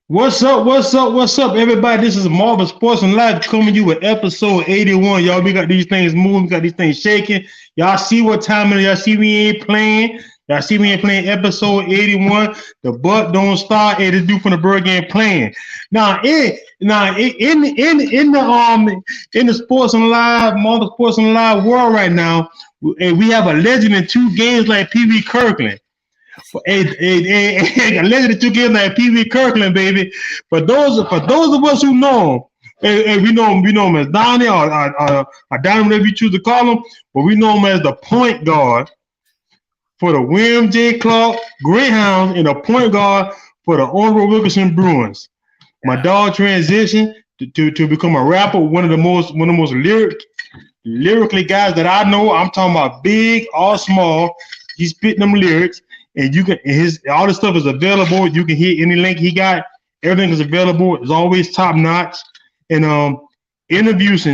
What's up? What's up? What's up, everybody? This is Marvin Sports and Life coming to you with episode 81. Y'all, we got these things moving, we got these things shaking. Y'all see what time it is? Y'all see we ain't playing. Y'all see we ain't playing episode 81. The butt don't start. Hey, this dude from the Berg ain't playing. Now, in the Sports and Live, Marvin Sports and Live world right now, we have a legend in two games like Pee Wee Kirkland. A legend in two games like Pee Wee Kirkland, baby. For those of us who know him, we know him as Donnie or Donnie, whatever you choose to call him, but we know him as the point guard for the William J. Clark Greyhounds and the point guard for the Orangeburg Bruins. My dog transitioned to become a rapper, one of the most lyrically guys that I know. I'm talking about big or small. He's spitting them lyrics, and you can all this stuff is available. You can hit any link he got. Everything is available. It's always top notch. And interviews.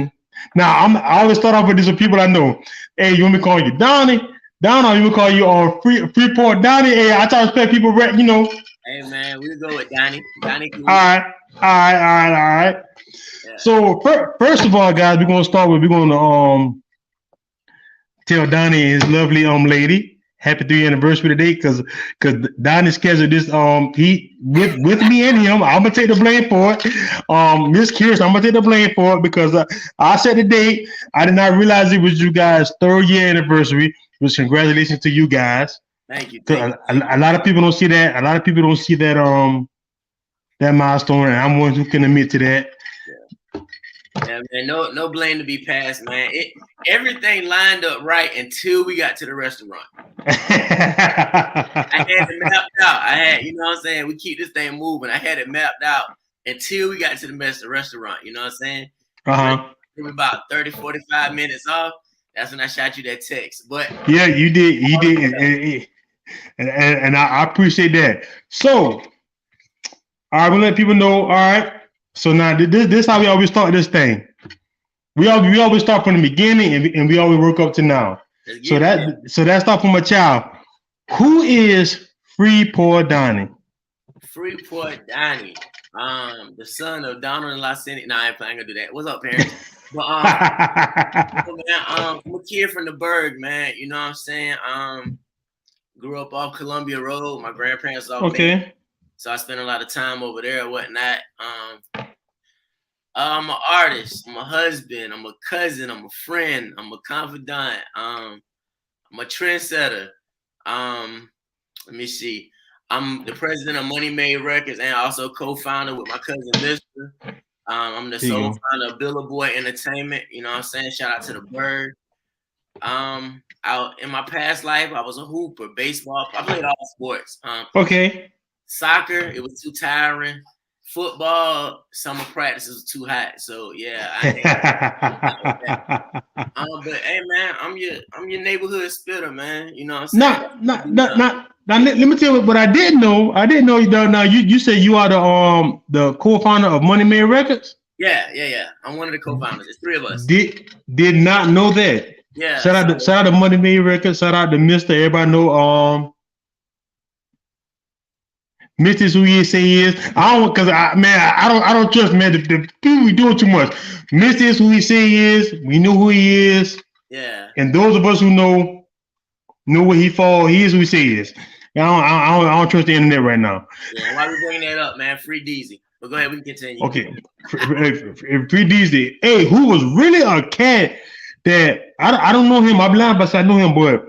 Now I always start off with this with people I know. Hey, you want me to call you Donnie? Donnie, or you want me to call you FreePour Donnie? Hey, I try to respect people, you know. Hey man, we'll go with Donnie. Donnie. All right. Yeah. So first of all, guys, we're gonna tell Donnie and his lovely lady happy 3rd anniversary today, because Donnie scheduled this he with me and him. I'm gonna take the blame for it. Miss Kearse, I'm gonna take the blame for it because I set the date. I did not realize it was you guys' 3rd year anniversary. Which congratulations to you guys. Thank you. A lot of people don't see that. A lot of people don't see that that milestone, and I'm one who can admit to that. Yeah, man. No blame to be passed, man. Everything lined up right until we got to the restaurant. I had it mapped out. You know what I'm saying? We keep this thing moving. I had it mapped out until we got to the restaurant. You know what I'm saying? It was about 30, 45 minutes off. That's when I shot you that text. But yeah, you did. And I appreciate that. So, all right, we'll let people know. All right. So now this is how we always start this thing. We always start from the beginning and we always work up to now. So that start from a child. Who is FreePour Donnie? FreePour Donnie. The son of Donald and Lascini. Nah, I ain't gonna do that. What's up, parents? But I'm a kid from the Berg, man. You know what I'm saying? Grew up off Columbia Road. My grandparents all okay. So I spent a lot of time over there and whatnot. I'm an artist. I'm a husband. I'm a cousin. I'm a friend. I'm a confidant. I'm a trendsetter. Let me see. I'm the president of Money Made Records and also co-founder with my cousin Mr. I'm the sole founder of Billboard Entertainment. You know what I'm saying? Shout out to the Bird. In my past life, I was a hooper, baseball. I played all sports. Okay. Soccer, it was too tiring. Football, summer practice was too hot. So yeah, but hey man, I'm your neighborhood spitter, man. You know what I'm saying? Now let me tell you what I didn't know. I didn't know you said you are the co-founder of Money Made Records? Yeah. I'm one of the co-founders. It's 3 of us. Did not know that. Yeah. Shout out to Money Made Records. Shout out to Mr. Everybody know Mr. who he say he is. I don't trust, man. The people we doing too much. Mr. is who he say he is. We know who he is. Yeah. And those of us who know where he fall. He is who he say he is. I don't trust the internet right now. Yeah. Why we bringing that up, man? Free Deezy. But go ahead, we can continue. Okay. Free Deezy. Hey, who was really a cat that I don't know him. I'm blind, but I know him, but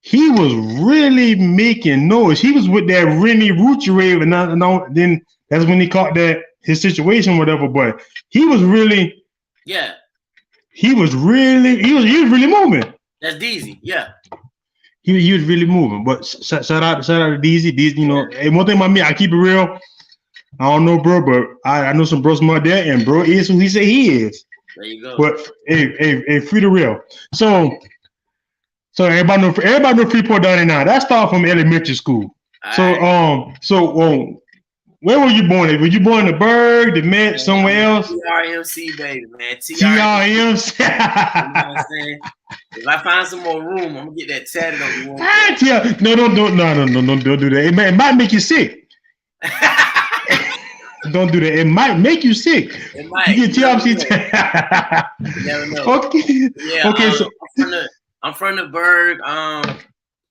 he was really making noise. He was with that Rennie Rucci rave, and then that's when he caught his situation, whatever. But he was really, he was really moving. That's Deezy, yeah. He was really moving. But shout out to Deezy. Deezy, you know, hey, one thing about me, I keep it real. I don't know, bro, but I know some bros from out there, and bro is who he say he is. There you go. But hey, free the real. So everybody know FreePour Donnie now. That started from elementary school. So where were you born? Were you born in the Berg, the Met, somewhere else? TRMC, baby, man. TRMC. You know what I'm saying? If I find some more room, I'm gonna get that tatted on you. No, don't do that. It might make you sick. Don't do that. It might make you sick. It might. You get TRC. You never know. Okay. Yeah. Okay. So I'm from the Berg.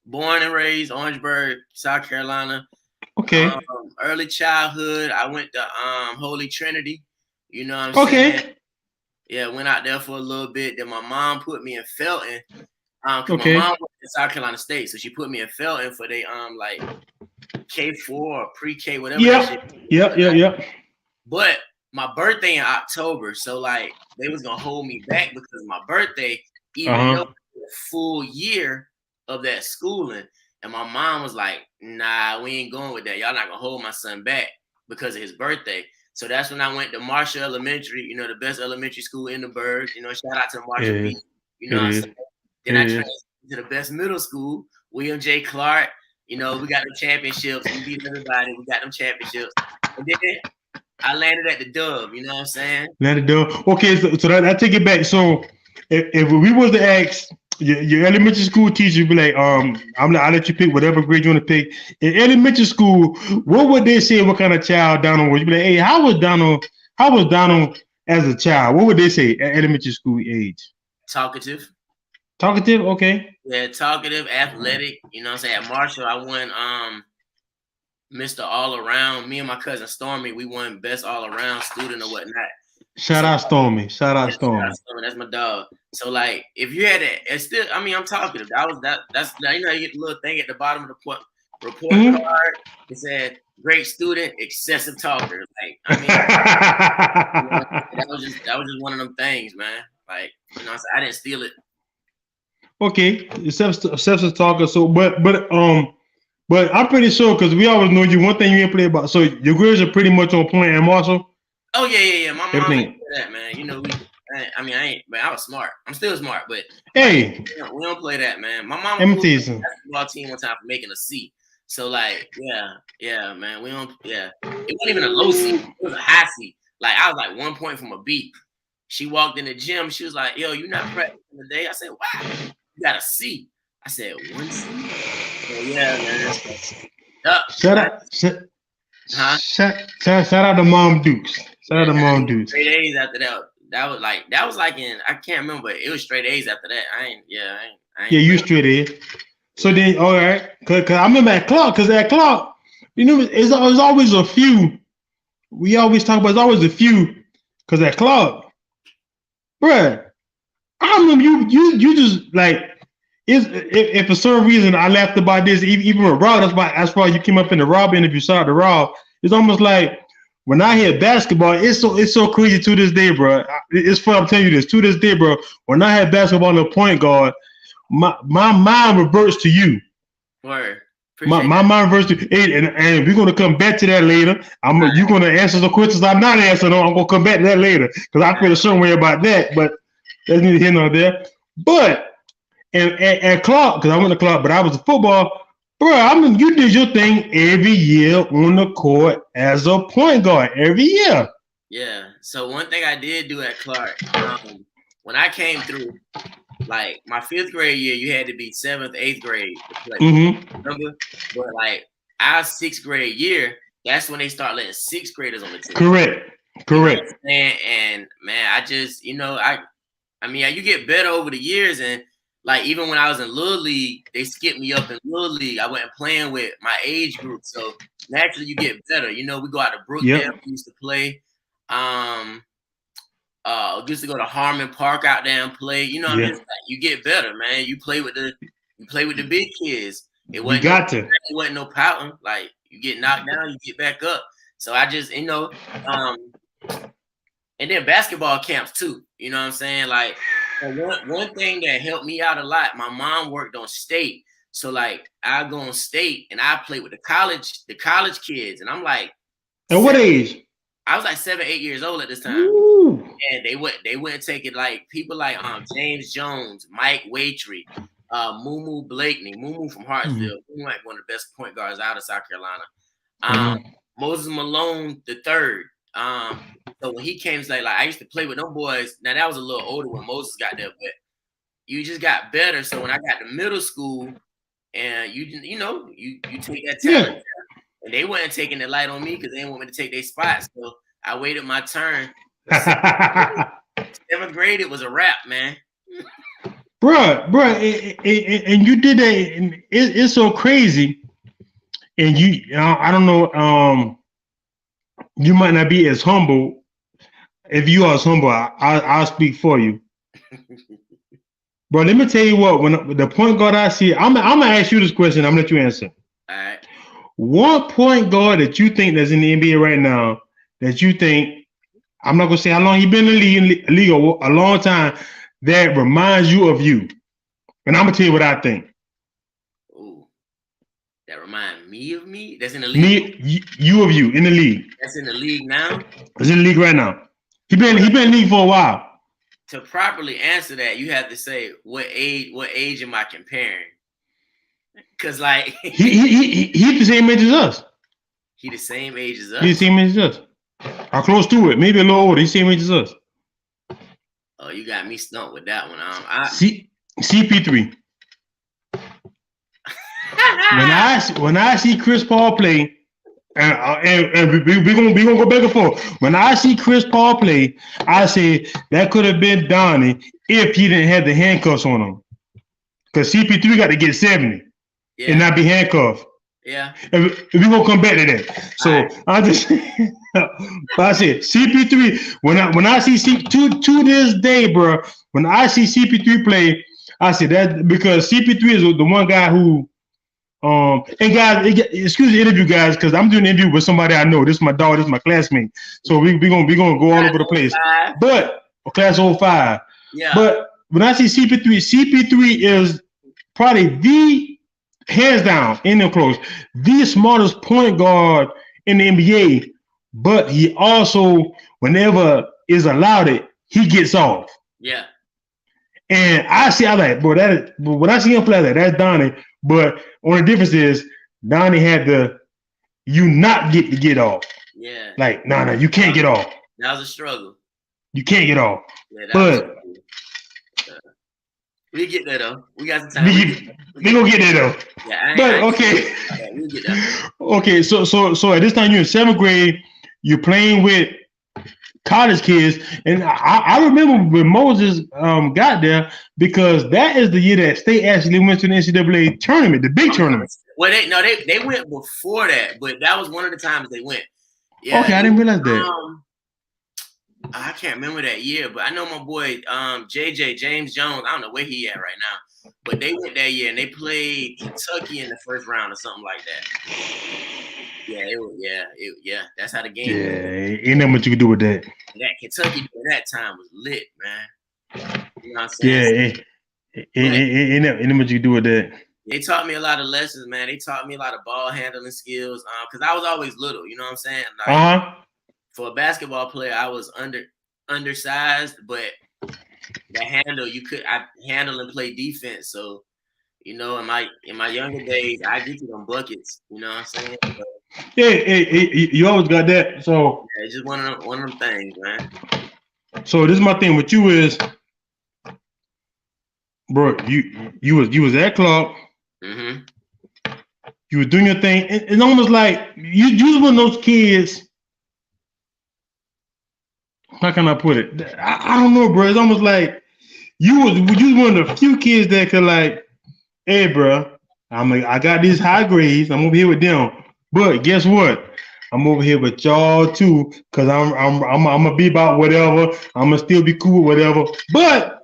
Born and raised Orangeburg, South Carolina. Okay. Early childhood, I went to Holy Trinity. You know what I'm saying? Okay. Yeah, went out there for a little bit. Then my mom put me in Felton. Cause Okay. my mom went to South Carolina State, so she put me in Felton for they like K4 or pre-K, whatever. Yeah. But my birthday in October, so like they was gonna hold me back because of my birthday, even though it was a full year of that schooling. And my mom was like, nah, we ain't going with that. Y'all not gonna hold my son back because of his birthday. So that's when I went to Marshall Elementary, you know, the best elementary school in the Berg. You know, shout out to Marshall B. You know what I'm saying? Then I transferred to the best middle school, William J. Clark. You know, we got them championships. We beat everybody. We got them championships. And then I landed at the Dove. You know what I'm saying? Landed Dove. Okay, so that take it back. So if we was to ask your elementary school teacher, be like, I'll let you pick whatever grade you want to pick. In elementary school, what would they say? What kind of child Donald was? You be like, hey, how was Donald as a child? What would they say at elementary school age? Talkative. Talkative, okay. Yeah, talkative, athletic. You know what I'm saying? At Marshall, I won Mr. All Around. Me and my cousin Stormy, we won best all around student or whatnot. Shout out Stormy. That's my dog. So like, if you had it, it's still. I mean, I'm talkative. That's you know, you get the little thing at the bottom of the report card. It said great student, excessive talker. Like, I mean, that was just one of them things, man. Like, you know, I didn't steal it. Okay, excessive talker. So, but I'm pretty sure because we always know you. One thing you ain't play about. So your grades are pretty much on point and Marshall. Oh yeah. My mom didn't play that, man. You know, I was smart. I'm still smart, but hey, we don't play that, man. My mom was on the basketball team one time for making a C. So like, yeah, man. We don't. Yeah, it wasn't even a low C. It was a high C. Like I was like 1 point from a B. She walked in the gym. She was like, "Yo, you not practicing today?" I said, "Wow, you got a C." I said, "1 C." Oh, yeah, man. Shout out to Mom Dukes. Shout out to Mom Dukes. Straight A's after that. That was like in, I can't remember. It was straight A's after that. I ain't. Yeah, you straight A. So then, all right, cause I remember at Clark, you know, it's always a few. We always talk about it's always a few, cause at Clark, bruh, I remember you just like. If for some reason I laughed about this, even with Rob, that's why you came up in the Rob interview. Shout out to Rob. It's almost like when I hear basketball, it's so crazy to this day, bro. It's funny, I'm telling you this to this day, bro. When I had basketball on the point guard, my mind reverts to you. Word. My mind reverts to and we're gonna come back to that later. You're gonna answer the questions I'm not answering. I'm gonna come back to that later because I feel a certain way about that. But that's neither here nor there. But at Clark, because I went to Clark, but I was a football, bro. I mean, you did your thing every year on the court as a point guard every year. Yeah. So one thing I did do at Clark, when I came through, like my 5th grade year, you had to be 7th, 8th grade to play. Remember? But like our 6th grade year, that's when they start letting 6th graders on the team. Correct. You know and man, I just, you know, I mean, you get better over the years, and like even when I was in Little League, they skipped me up in Little League. I wasn't playing with my age group, so naturally you get better. You know, we go out to Brookdale. We used to play. Used to go to Harmon Park out there and play. You know, what I mean? Like, you get better, man. You play with the big kids. It wasn't no pouting. Like you get knocked down, you get back up. So I just, you know, and then basketball camps too. You know what I'm saying? Like. One thing that helped me out a lot, my mom worked on state. So like I go on state and I play with the college kids. And I'm like, at what age? I was like 7, 8 years old at this time. Ooh. And they wouldn't take it like people like James Jones, Mike Waitry, Moo Blakeney, Moo from Hartsville, who like one of the best point guards out of South Carolina. Moses Malone III. So when he came, like I used to play with them boys. Now that was a little older when Moses got there, but you just got better. So when I got to middle school, and you take that talent, they wasn't taking the light on me because they didn't want me to take their spot. So I waited my turn. Seventh grade, it was a wrap, man. Bruh, and you did that, and it's so crazy. And I don't know, you might not be as humble. If you are as humble, I'll speak for you. Bro, let me tell you what, when the point guard I see, I'm gonna ask you this question, I'm gonna let you answer. All right. One point guard that you think that's in the NBA right now, that you think, I'm not gonna say how long he been in the league a long time, that reminds you of you. And I'm gonna tell you what I think. Ooh, that remind me of me? That's in the league? You of you in the league. That's in the league now? It's in the league right now. He been in the league for a while. To properly answer that, you have to say what age am I comparing? Cause like he the same age as us. He the same age as us. He the same age as us. Or close to it, maybe a little older. He's the same age as us. Oh, you got me stumped with that one. CP3. when I see Chris Paul play, and we gonna go back and forth. When I see Chris Paul play, I say that could have been Donnie if he didn't have the handcuffs on him. Because CP3 got to get 70 and not be handcuffed. Yeah. And we gonna come back to that. So I just I said CP3. When I see CP2 to this day, bro, when I see CP3 play, I said that because CP3 is the one guy who and guys, excuse the interview, guys, because I'm doing an interview with somebody I know. This is my dog, this is my classmate. So we gonna go all over the place. But class 05. Yeah. But when I see CP3 is probably the hands down in the close, the smartest point guard in the NBA. But he also, whenever is allowed it, he gets off. Yeah. And I like, bro, when I see him play that's Donnie. But only difference is Donnie had you not get off. Yeah. Like, no, you can't get off. That was a struggle. You can't get off. Yeah, but we get there though. We got some time. We gonna get there though. Yeah, okay. Yeah, we'll get there. Okay, so at this time you're in 7th grade, you're playing with college kids, and I remember when Moses got there because that is the year that State actually went to the NCAA tournament, the big tournament. Well, they went before that, but that was one of the times they went. Yeah. Okay, I didn't realize that. I can't remember that year, but I know my boy JJ James Jones. I don't know where he at right now, but they went that year and they played Kentucky in the first round or something like that. Yeah, that's how the game. Yeah, ain't nothing much you can do with that. That Kentucky at that time was lit, man. You know what I'm saying? Yeah, ain't nothing much you can do with that. They taught me a lot of lessons, man. They taught me a lot of ball handling skills. Because I was always little, you know what I'm saying? Like, for a basketball player, I was undersized, but the handle I handle and play defense. So, you know, in my younger days, I get you them buckets. You know what I'm saying? But, you always got that. So yeah, it's just one of them things, man. So this is my thing with you is, bro, you was at club. Mm-hmm. You were doing your thing. It's almost like you was one of those kids. How can I put it? I don't know, bro. It's almost like you was one of the few kids that could like, hey, bro, I got these high grades. I'm over here with them, but guess what? I'm over here with y'all too, cause I'm gonna be about whatever. I'm gonna still be cool with whatever. But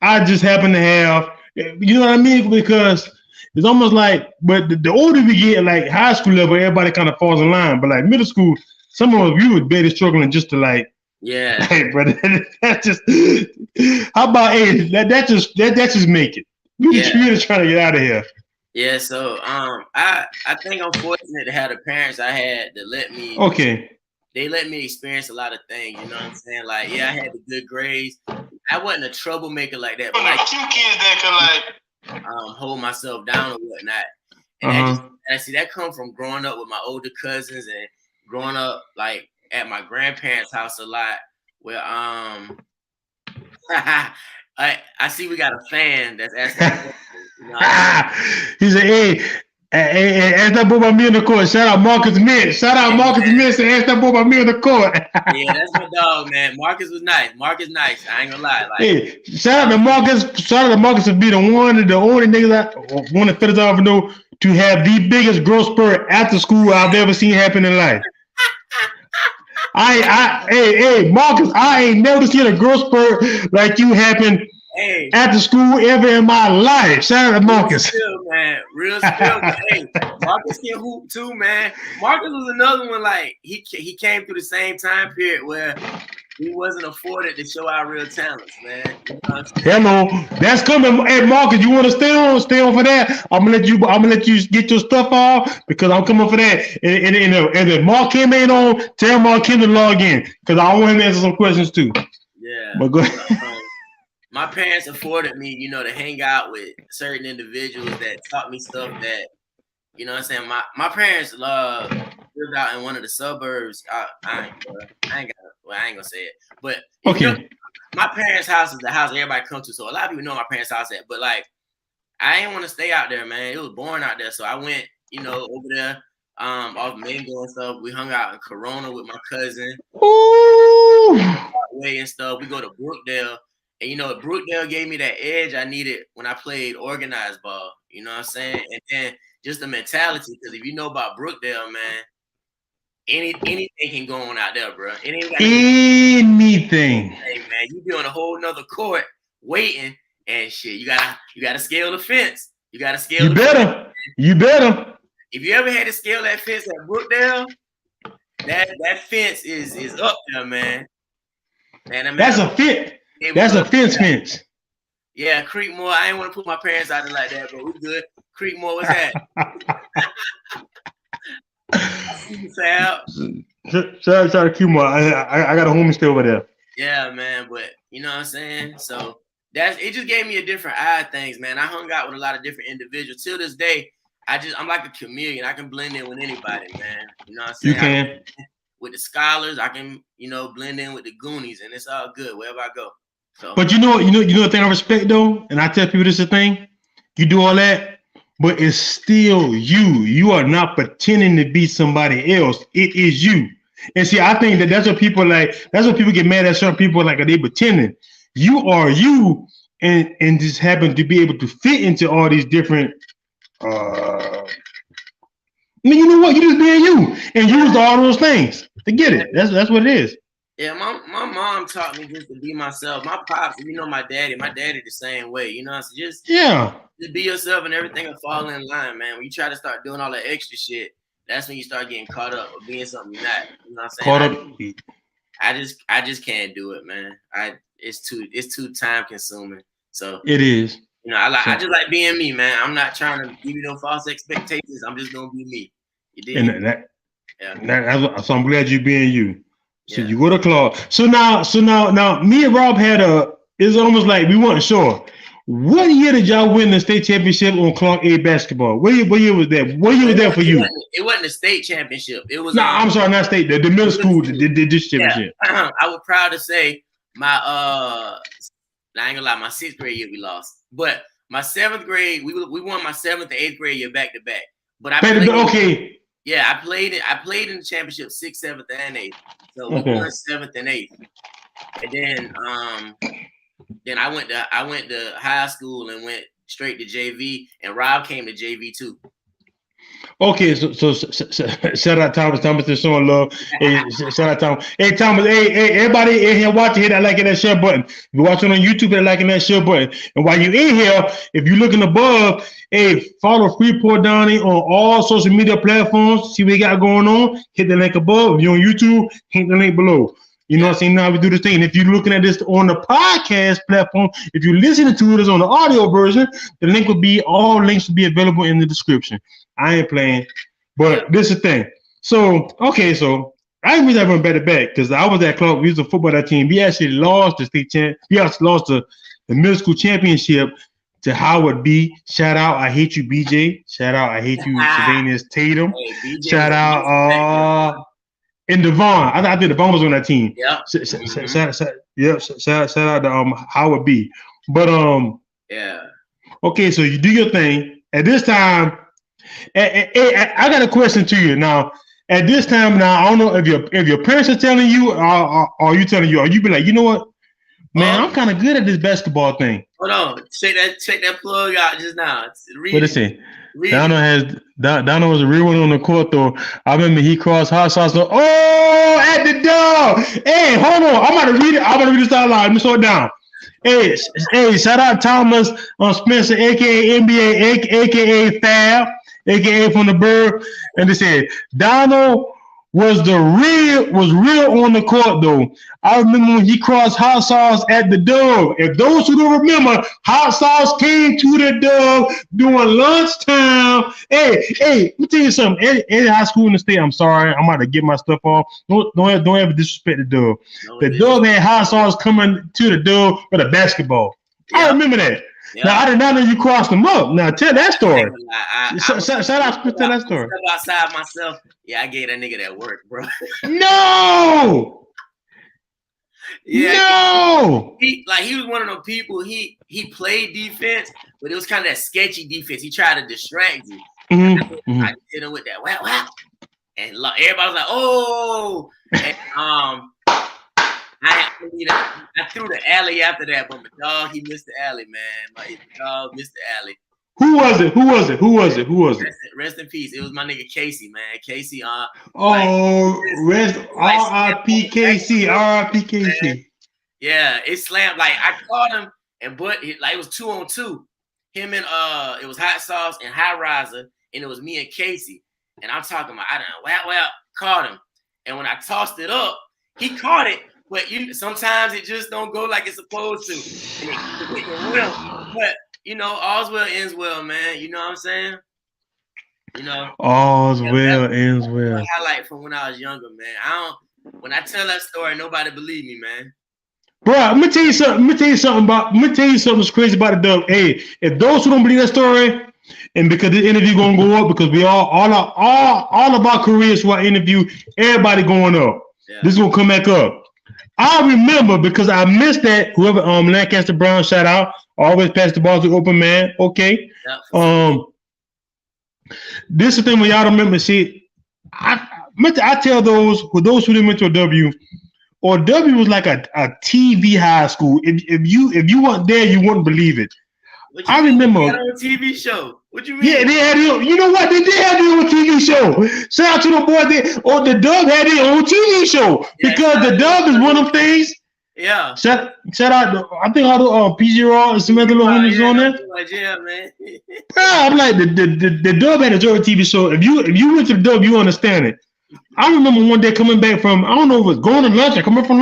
I just happen to have, you know what I mean? Because it's almost like, but the older we get, like high school level, everybody kind of falls in line. But like middle school, some of you would barely struggling just to like. Yeah. Hey, brother, that's just. How about that just make it? You're just trying to get out of here. Yeah. So I think I'm fortunate to have the parents I had that let me. Okay. They let me experience a lot of things. You know what I'm saying? Like, yeah, I had the good grades. I wasn't a troublemaker like that, but like a few kids that could like hold myself down or whatnot. And that comes from growing up with my older cousins and growing up like at my grandparents' house a lot. Where I see we got a fan that's asking. You know, he said, "Hey, Hey, ask that boy about me in the court. Shout out Marcus Mintz. Shout out Marcus Mintz and ask that boy about me in the court. Yeah, that's my dog, man. Marcus was nice. Marcus nice. I ain't gonna lie. Like, hey, shout out to Marcus. Shout out to Marcus to be the only niggas one of the fellas I ever know to have the biggest growth spurt after school I've ever seen happen in life. Hey, Marcus, I ain't never seen a growth spurt like you happen after school ever in my life. Shout out to Marcus. Real spill, man. Hey, Marcus can hoop too, man. Marcus was another one, like, he came through the same time period where he wasn't afforded to show our real talents, man. You know hello, that's coming. Hey, Marcus, you want to stay on for that? I'm gonna let you get your stuff off because I'm coming for that. And if Mark Kim ain't on, tell Mark Kim to log in because I want him to answer some questions too. Yeah. But go ahead. My parents afforded me, you know, to hang out with certain individuals that taught me stuff that, you know what I'm saying? My parents lived out in one of the suburbs. I ain't gonna say it. But okay. You know, my parents' house is the house everybody comes to. So a lot of people know my parents' house at. But like, I didn't want to stay out there, man. It was boring out there. So I went, you know, over there off Mango and stuff. We hung out in Corona with my cousin. Ooh. And stuff. We go to Brookdale. And, you know, Brookdale gave me that edge I needed when I played organized ball. You know what I'm saying? And then just the mentality, because if you know about Brookdale, man, anything can go on out there, bro. Anything. Hey, man, you be on a whole nother court waiting and shit. You gotta scale the fence. You gotta scale. You better. You better. If you ever had to scale that fence at Brookdale, that fence is up there, man. And that's a fence. That's a fence. Yeah, Creekmore. I ain't want to put my parents out there like that, but we good. Creekmore, what's that? Shout out to Creekmore. I got a homie still over there. Yeah, man. But you know what I'm saying? So it just gave me a different eye of things, man. I hung out with a lot of different individuals. Till this day, I'm like a chameleon. I can blend in with anybody, man. You know what I'm saying? You can. With the scholars, I can, you know, blend in with the Goonies, and it's all good wherever I go. So. But you know the thing I respect though, and I tell people this is the thing, you do all that, but it's still you. You are not pretending to be somebody else. It is you. And see, I think that's what people like. That's what people get mad at certain people like, are they pretending? You are you, and just happen to be able to fit into all these different. I mean, you know what? You just being you, and use all those things to get it. That's what it is. Yeah, my mom taught me just to be myself. My pops, you know, my daddy the same way. You know, so just be yourself and everything will fall in line, man. When you try to start doing all that extra shit, that's when you start getting caught up or being something you're not. You know what I'm saying? I just can't do it, man. It's too time consuming. So it is. You know, I just like being me, man. I'm not trying to give you no false expectations. I'm just gonna be me. You did. So I'm glad you're being you. So you go to Clark. So now me and Rob had it's almost like we weren't sure. What year did y'all win the state championship on Clark A basketball? What year was that? What year was that for you? It wasn't a state championship. It was. No, I'm sorry, not state. The middle school did this championship. I was proud to say my I ain't gonna lie, my 6th grade year we lost, but my 7th grade we won my 7th and 8th grade year back to back. But I played, yeah, I played in the championship 6th, 7th, and 8th. So we won 7th and 8th, and then I went to high school and went straight to JV, and Rob came to JV too. Okay, so shout out Thomas is showing love. Hey, shout out Thomas. Hey Thomas, hey, everybody in here watching, hit that like and that share button. If you're watching on YouTube, hit that like and that share button. And while you're in here, if you're looking above, hey, follow FreePour Donnie on all social media platforms. See what we got going on. Hit the link above. If you're on YouTube, hit the link below. You know what I'm saying? Now we do this thing. And if you're looking at this on the podcast platform, if you're listening to it on the audio version, all links will be available in the description. I ain't playing, but this is the thing. So I really went back to back because I was at Clark. We was a football team. We actually lost the state champ. We actually lost the middle school championship to Howard B. Shout out, I hate you, BJ. Shout out, I hate you, Sylvanus Tatum. Hey, shout out, and Devon. I think Devon was on that team. Yeah. Shout out to Howard B. But okay, so you do your thing. At this time, I got a question to you now. At this time now, I don't know if your parents are telling you, or you telling you, or you be like, you know what, man, I'm kind of good at this basketball thing. Hold on, check that plug out just now. What is it? Donald was a real one on the court though. I remember he crossed hot sauce. At the dog. Hey, hold on. I'm about to read it. I'm about to read this out loud. Let me slow it down. Hey, shout out Thomas Spencer, aka NBA, aka Fab, aka from the Bird. And they said Donald was real on the court though. I remember when he crossed hot sauce at the Dub. If those who don't remember, hot sauce came to the Dub during lunchtime. Hey, let me tell you something. Any high school in the state, I'm sorry, I'm about to get my stuff off. Don't ever disrespect the Dub. The Dub had hot sauce coming to the Dub with a basketball. I remember that. Yep. Now I did not know you crossed them up. Now tell that story. Shout out to tell that story. Step outside myself. Yeah, I gave that nigga that work, bro. No. Yeah. No. He was one of those people. He played defense, but it was kind of that sketchy defense. He tried to distract you. Mm-hmm. I did him with that wow, and everybody was like, oh, and, I threw the alley after that, but my dog, he missed the alley, man. My dog missed the alley. Who was it? Rest in peace. It was my nigga Casey, man. Casey. R.I.P. Casey. R.I.P. Casey. Yeah, it slammed. Like I caught him, and it was 2-on-2. Him and it was Hot Sauce and High Riser, and it was me and Casey. And I'm talking about I caught him, and when I tossed it up, he caught it. But sometimes it just don't go like it's supposed to. And it will. But all's well ends well, man. You know what I'm saying? All's well ends well. Highlight from when I was younger, man. When I tell that story, nobody believe me, man. Bro, let me tell you something that's crazy about the Dub. Hey, if those who don't believe that story, and because the interview gonna go up, because we all of our careers for our interview, everybody going up. Yeah. This is gonna come back up. I remember because I missed that. Whoever Lancaster Brown, shout out. Always pass the ball to open man. Okay. Yeah. This is the thing when y'all don't remember. See, I tell those who didn't went to a W, or W was like a TV high school. If you weren't there, you wouldn't believe it. I remember on a TV show. What you mean? Yeah, they had it. You know what? They did have their own TV show. Shout out to the boy. The Dub had their own TV show because the Dub is one of them things. Yeah. Shout out. I think all the PG Raw and some other little homies on there. Yeah, man. Bro, I'm like the Dub had a TV show. If you went to the Dub, you understand it. I remember one day coming back from, I don't know if it was going to lunch or coming from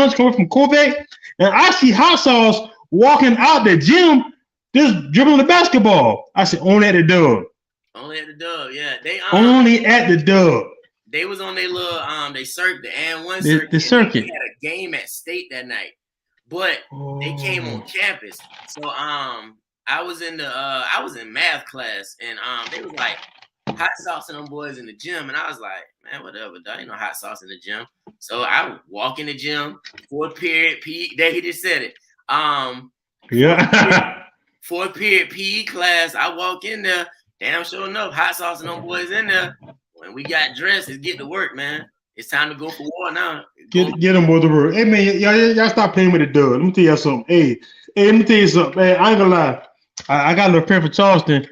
Corvette, and I see Hot Sauce walking out the gym, just dribbling the basketball. I said, only at the Dub. Only at the Dub, yeah. They only at the Dub. They was on their little they circuit, the and1 circuit. The circuit. They had a game at State that night, but they came on campus. So I was in math class, and they was like Hot Sauce and them boys in the gym, and I was like, man, whatever, dog. Hot sauce in the gym. So I walk in the gym, fourth period PE. There he just said it. Yeah. Fourth period PE class. I walk in there. Damn sure enough, Hot Sauce and them boys in there. When we got dressed, it's get to work, man. It's time to go for war now. Get them boys to work. Hey man, y'all stop playing with the Dub. Let me tell y'all something. Hey, let me tell you something. Man, I ain't gonna lie. I got a little friend for Charleston.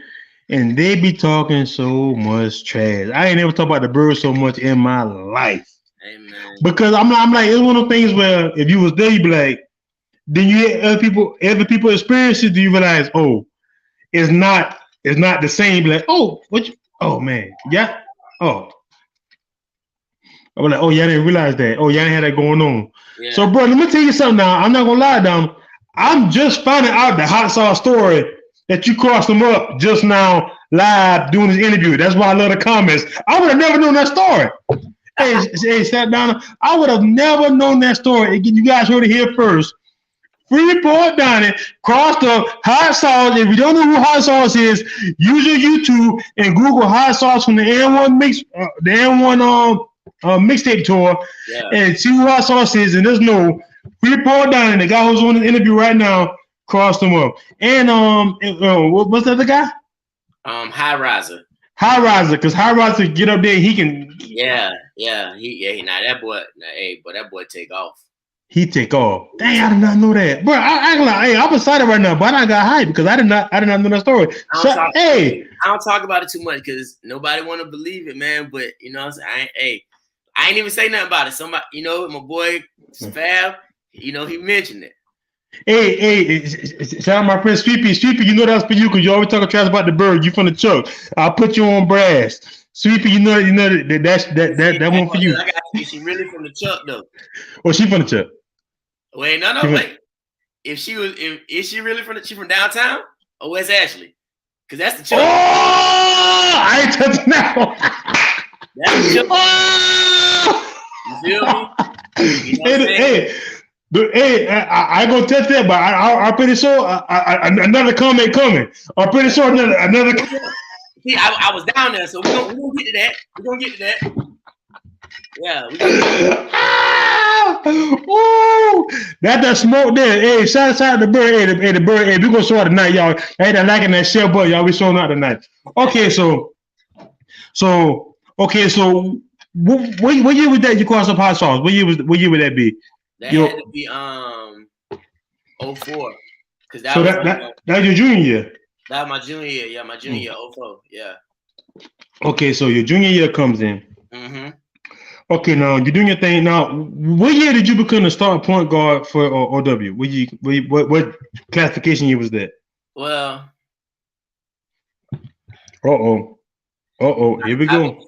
And they be talking so much trash. I ain't never talked about the Birds so much in my life. Amen. Because I'm like, it's one of those things where if you was there, you be like, then you hear other people experiences, do you realize, oh, it's not the same. Be like, oh, man, yeah, oh. I was like, oh, y'all didn't realize that. Oh, y'all didn't have that going on. Yeah. So, bro, let me tell you something now. I'm not gonna lie, Donald. I'm just finding out the Hot Sauce story that you crossed them up just now live doing this interview. That's why I love the comments. I would have never known that story. Hey, sat down. I would have never known that story. Again, you guys heard it here first. FreePour Donnie crossed up Hot Sauce. If you don't know who Hot Sauce is, use your YouTube and Google Hot Sauce from the N1 mixtape tour, and see who Hot Sauce is. And there's no FreePour Donnie, the guy who's on the interview right now, crossed them up. And what's the other guy? High Riser. High riser, because high riser get up there, he can. Yeah. Nah, that boy take off. He take off. Dang, I did not know that, bro. I'm excited right now, but I got hyped because I did not know that story. I don't talk about it too much because nobody want to believe it, man. But you know, what I'm saying? I ain't even say nothing about it. Somebody, you know, my boy Fab, you know, he mentioned it. Hey, shout out my friend Sweepy. Sweepy, you know that's for you because you always talking trash about the bird. You from the Chuck. I'll put you on blast. Sweepy, you know that one for you. I got you. She really from the Chuck though. Oh, she from the Chuck. Wait, no, wait. If she really from downtown or West Ashley? Because that's the Chuck. Oh, I ain't touching that one. That's the Chuck. Oh! You feel me? You know hey, I ain't gonna touch that, but I'm pretty sure another comment coming. I'm pretty sure another. See, I was down there, so we're gonna get to that. We're gonna get to that. Yeah. Ooh, that smoke there. Hey, shout out to Bird. Hey, the Bird. Hey, we gonna show out tonight, y'all. Hey, they're liking that shell, but y'all, we showing out tonight. Okay, so what year was that you crossed up hot sauce? What year would that be? That had to be 04. Cause that was your junior year. That was my junior year. Yeah, my junior year 04. Yeah. Okay, so your junior year comes in. Mm-hmm. Okay, now you're doing your thing. Now, what year did you become the starting point guard for OW? What classification year was that? Well, here we go.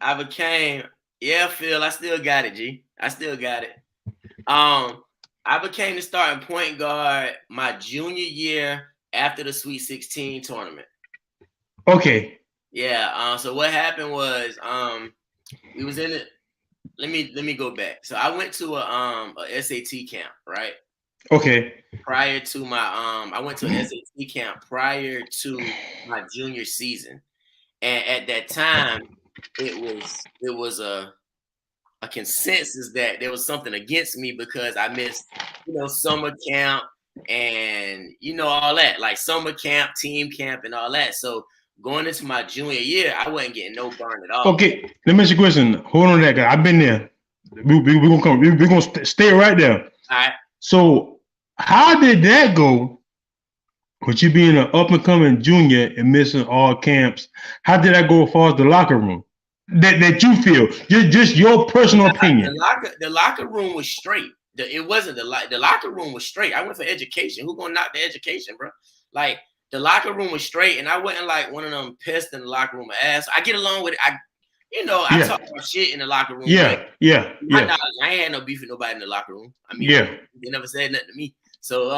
I became. Yeah, Phil, I still got it, G. I still got it. I became the starting point guard my junior year after the Sweet 16 tournament. Okay. Yeah. So what happened was we was in it. Let me go back. So I went to a SAT camp, right? Okay. Prior to my I went to an SAT camp prior to my junior season, and at that time, it was a consensus that there was something against me because I missed, summer camp and all that, like summer camp, team camp, and all that. So going into my junior year, I wasn't getting no burn at all. Okay, let me ask you a question. Hold on, that guy. I've been there. We're gonna come. We're gonna stay right there. All right. So, how did that go? With you being an up and coming junior and missing all camps, how did that go as far as the locker room? That you feel, just your personal opinion. The locker room was straight. It wasn't the locker room was straight. I went for education. Who gonna knock the education, bro? Like the locker room was straight, and I wasn't like one of them pests in the locker room ass. I get along with it. I talk about shit in the locker room. Yeah. I ain't had no beef with nobody in the locker room. I mean, they never said nothing to me. So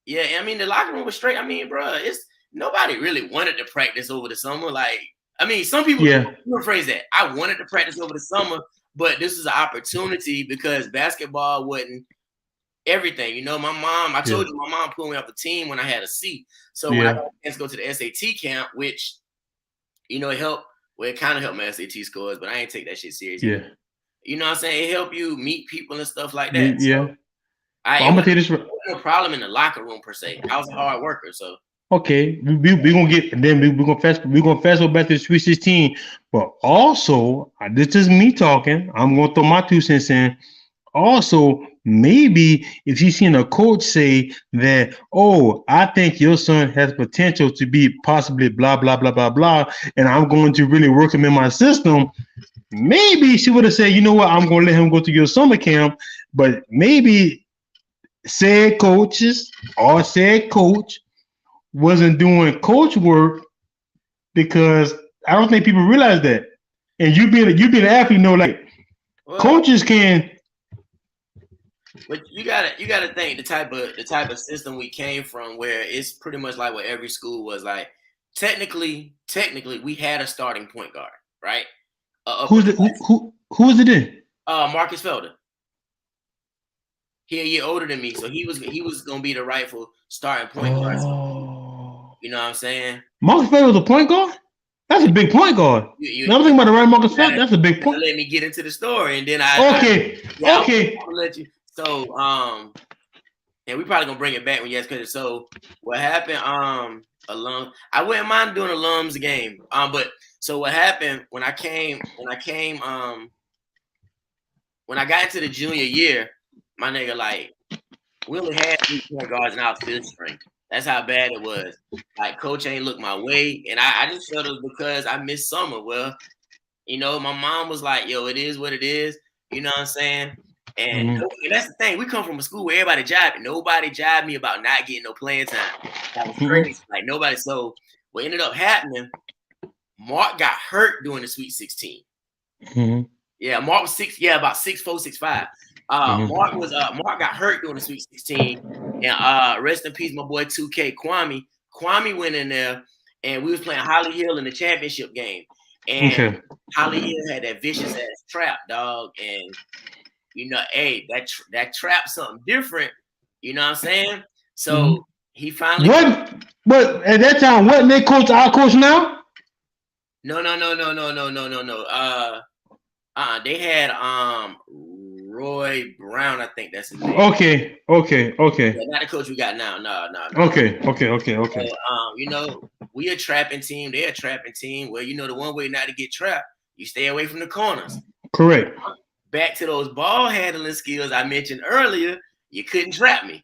yeah. I mean, the locker room was straight. I mean, bro, it's nobody really wanted to practice over the summer. Like, I mean, some people rephrase that. I wanted to practice over the summer, but this is an opportunity because basketball wasn't everything. My mom, I told you, my mom pulled me off the team when I had a C. So when I got a chance to go to the SAT camp, which, it helped. Well, it kind of helped my SAT scores, but I ain't take that shit seriously. Yeah. You know what I'm saying? It helped you meet people and stuff like that. Yeah. So I'm gonna tell you this. No problem in the locker room per se. I was a hard worker, so. Okay, we're gonna get, and then we're gonna fast forward back to the Sweet 16. But also, this is me talking. I'm gonna throw my 2 cents in. Also, maybe if you've seen a coach say that, I think your son has potential to be possibly blah blah blah blah blah, and I'm going to really work him in my system. Maybe she would have said, you know what, I'm gonna let him go to your summer camp. But maybe said coach wasn't doing coach work because I don't think people realize that. And you being an athlete, coaches can. But you gotta think the type of system we came from, where it's pretty much like what every school was like. Technically, we had a starting point guard, right? Who was it in? Marcus Felder. He a year older than me, so he was gonna be the rightful starting point guard. You know what I'm saying? Marcus Felder was a point guard? That's a big point guard. Another thing about the right Marcus Felder, that's a big point. Let me get into the story, and then Okay. I'll let you. So And we probably gonna bring it back when you guys cut it. So what happened? I wouldn't mind doing alums game. But so what happened when I got into the junior year, my nigga, like, we only had 3 point guards in our 5th string. That's how bad it was. Like, coach ain't look my way, and I just felt it was because I missed summer. Well, you know, my mom was like, "Yo, it is what it is." You know what I'm saying? And, and that's the thing. We come from a school where everybody jived. Nobody jived me about not getting no playing time. That was crazy. Like, nobody. So what ended up happening, Mark got hurt during the Sweet 16. Yeah, Mark was about 6'4", 6'5". Mark got hurt during the Sweet 16. And rest in peace, my boy 2K Kwame. Kwame went in there, and we was playing Holly Hill in the championship game. And Holly Hill had that vicious ass trap, dog. And you know, hey, that trap something different. You know what I'm saying? So he finally. But at that time, wasn't they coach our coach now? No. They had Roy Brown, I think that's his name. Okay. Yeah, not the coach we got now. No. Okay. So, you know, we a trapping team. They're a trapping team. Well, you know, the one way not to get trapped, you stay away from the corners. Correct. Back to those ball handling skills I mentioned earlier, you couldn't trap me.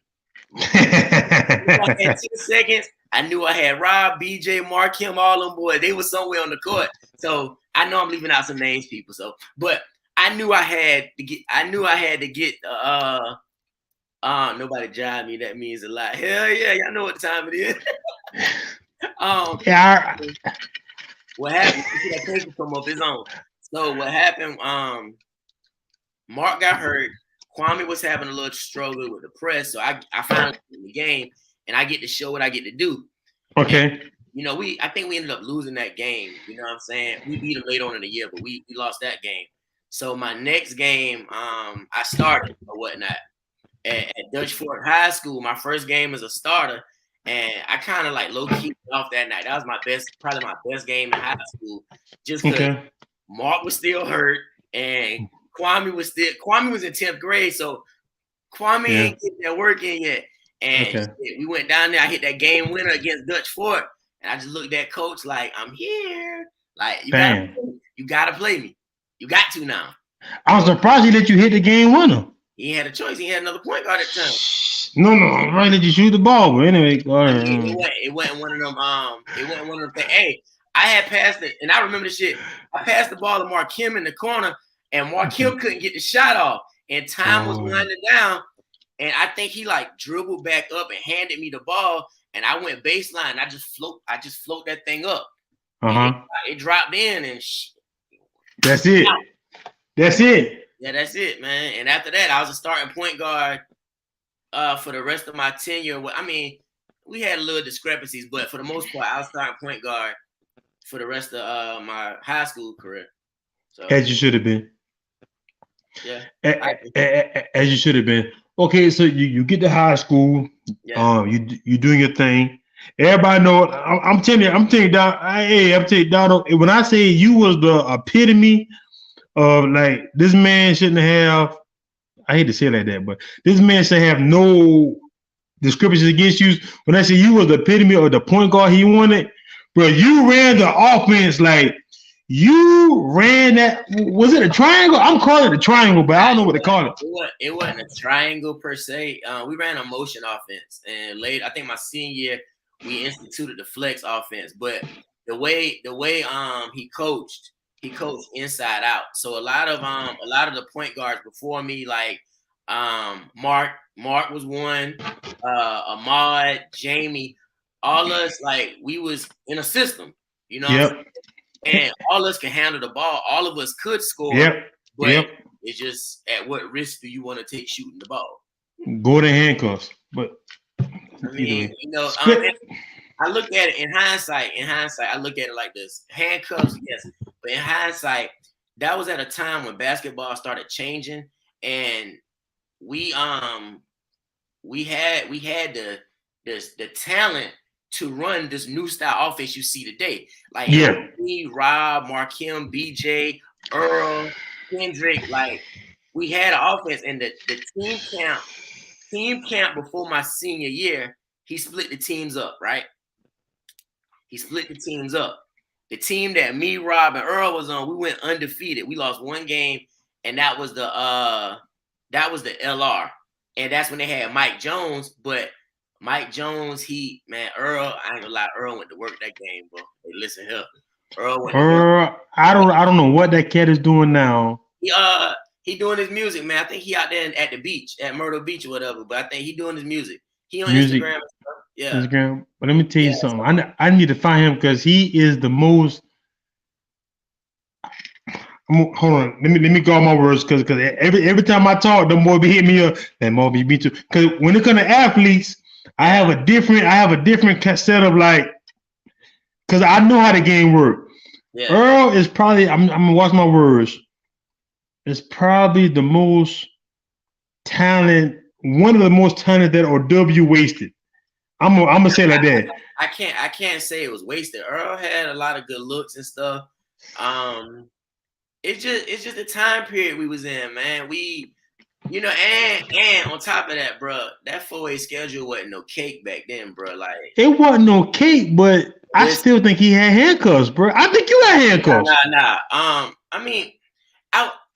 In 2 seconds, I knew I had Rob, BJ, Mark, him, all them boys. They were somewhere on the court. So I know I'm leaving out some names, people. So, but I knew I had to get. Nobody jive me. That means a lot. Hell yeah, y'all know what time it is. Yeah. What happened? You see that paper come up his own. So what happened? Mark got hurt. Kwame was having a little struggle with the press, so I finally in the game, and I get to show what I get to do. Okay. And, you know, I think we ended up losing that game. You know what I'm saying? We beat them later on in the year, but we lost that game. So my next game, I started or whatnot at Dutch Fork High School. My first game as a starter, and I kind of like low key off that night. That was probably my best game in high school, just because Mark was still hurt and Kwame was in 10th grade, so Kwame ain't getting that work in yet. And we went down there. I hit that game winner against Dutch Fork, and I just looked at coach like, I'm here. Like, you gotta play me. You got to now. I was surprised he let you hit the game winner. He had a choice. He had another point guard at the time. No, right. Let you shoot the ball, but anyway, it wasn't one of them. It wasn't one of them things. Hey, I had passed it, and I remember the shit. I passed the ball to Mark Kim in the corner, and Mark Kim couldn't get the shot off, and time was winding down. And I think he like dribbled back up and handed me the ball, and I went baseline. I just float that thing up. It dropped in, and that's it. That's it. Yeah, that's it, man. And after that, I was a starting point guard for the rest of my tenure. I mean, we had little discrepancies, but for the most part, I was starting point guard for the rest of my high school career. So, as you should have been. Yeah. As you should have been. Okay, so you get to high school. Yeah. You doing your thing. Everybody know. I'm telling you, Donald. When I say you was the epitome of like this man shouldn't have. I hate to say it like that, but this man should have no discrepancies against you. When I say you was the epitome of the point guard he wanted, bro, you ran the offense like you ran that. Was it a triangle? I'm calling it a triangle, but I don't know what to call it. It wasn't a triangle per se. We ran a motion offense, and late I think my senior year we instituted the flex offense. But the way he coached inside out. So a lot of the point guards before me, like Mark was one, Ahmad, Jamie, all us, like we was in a system, you know. Yep. And all of us can handle the ball. All of us could score. Yep. But it's just at what risk do you want to take shooting the ball? Go to handcuffs. But I mean, you know, I look at it in hindsight. I look at it like this: handcuffs, yes. But in hindsight, that was at a time when basketball started changing, and we had the talent to run this new style offense you see today. Like me, Rob, Markim, BJ, Earl, Kendrick, like we had an offense, and the team camp before my senior year, he split the teams up, right? He split the teams up. The team that me, Rob, and Earl was on, we went undefeated. We lost one game, and that was the LR. And that's when they had Mike Jones. But Mike Jones, Earl, I ain't gonna lie, Earl went to work that game, bro. Hey, listen here. Earl, I don't know what that cat is doing now. He doing his music, man. I think he out there at the beach, at Myrtle Beach or whatever. But I think he doing his music. He on Instagram and stuff. Yeah. Instagram. But let me tell you something. I need to find him because he is the most. Hold on. Let me go on my words because every time I talk, the more be hit me up. That more be me too. Because when it comes to athletes, I have a different set of like. Because I know how the game works. Yeah. Earl is probably. I'm gonna watch my words. It's probably the most talented. One of the most talented that OW wasted. I'm gonna say it like that. I can't say it was wasted. Earl had a lot of good looks and stuff. It's just the time period we was in, man. We, and on top of that, bro, that 4A schedule wasn't no cake back then, bro. Like it wasn't no cake, but I still think he had handcuffs, bro. I think you had handcuffs. Nah.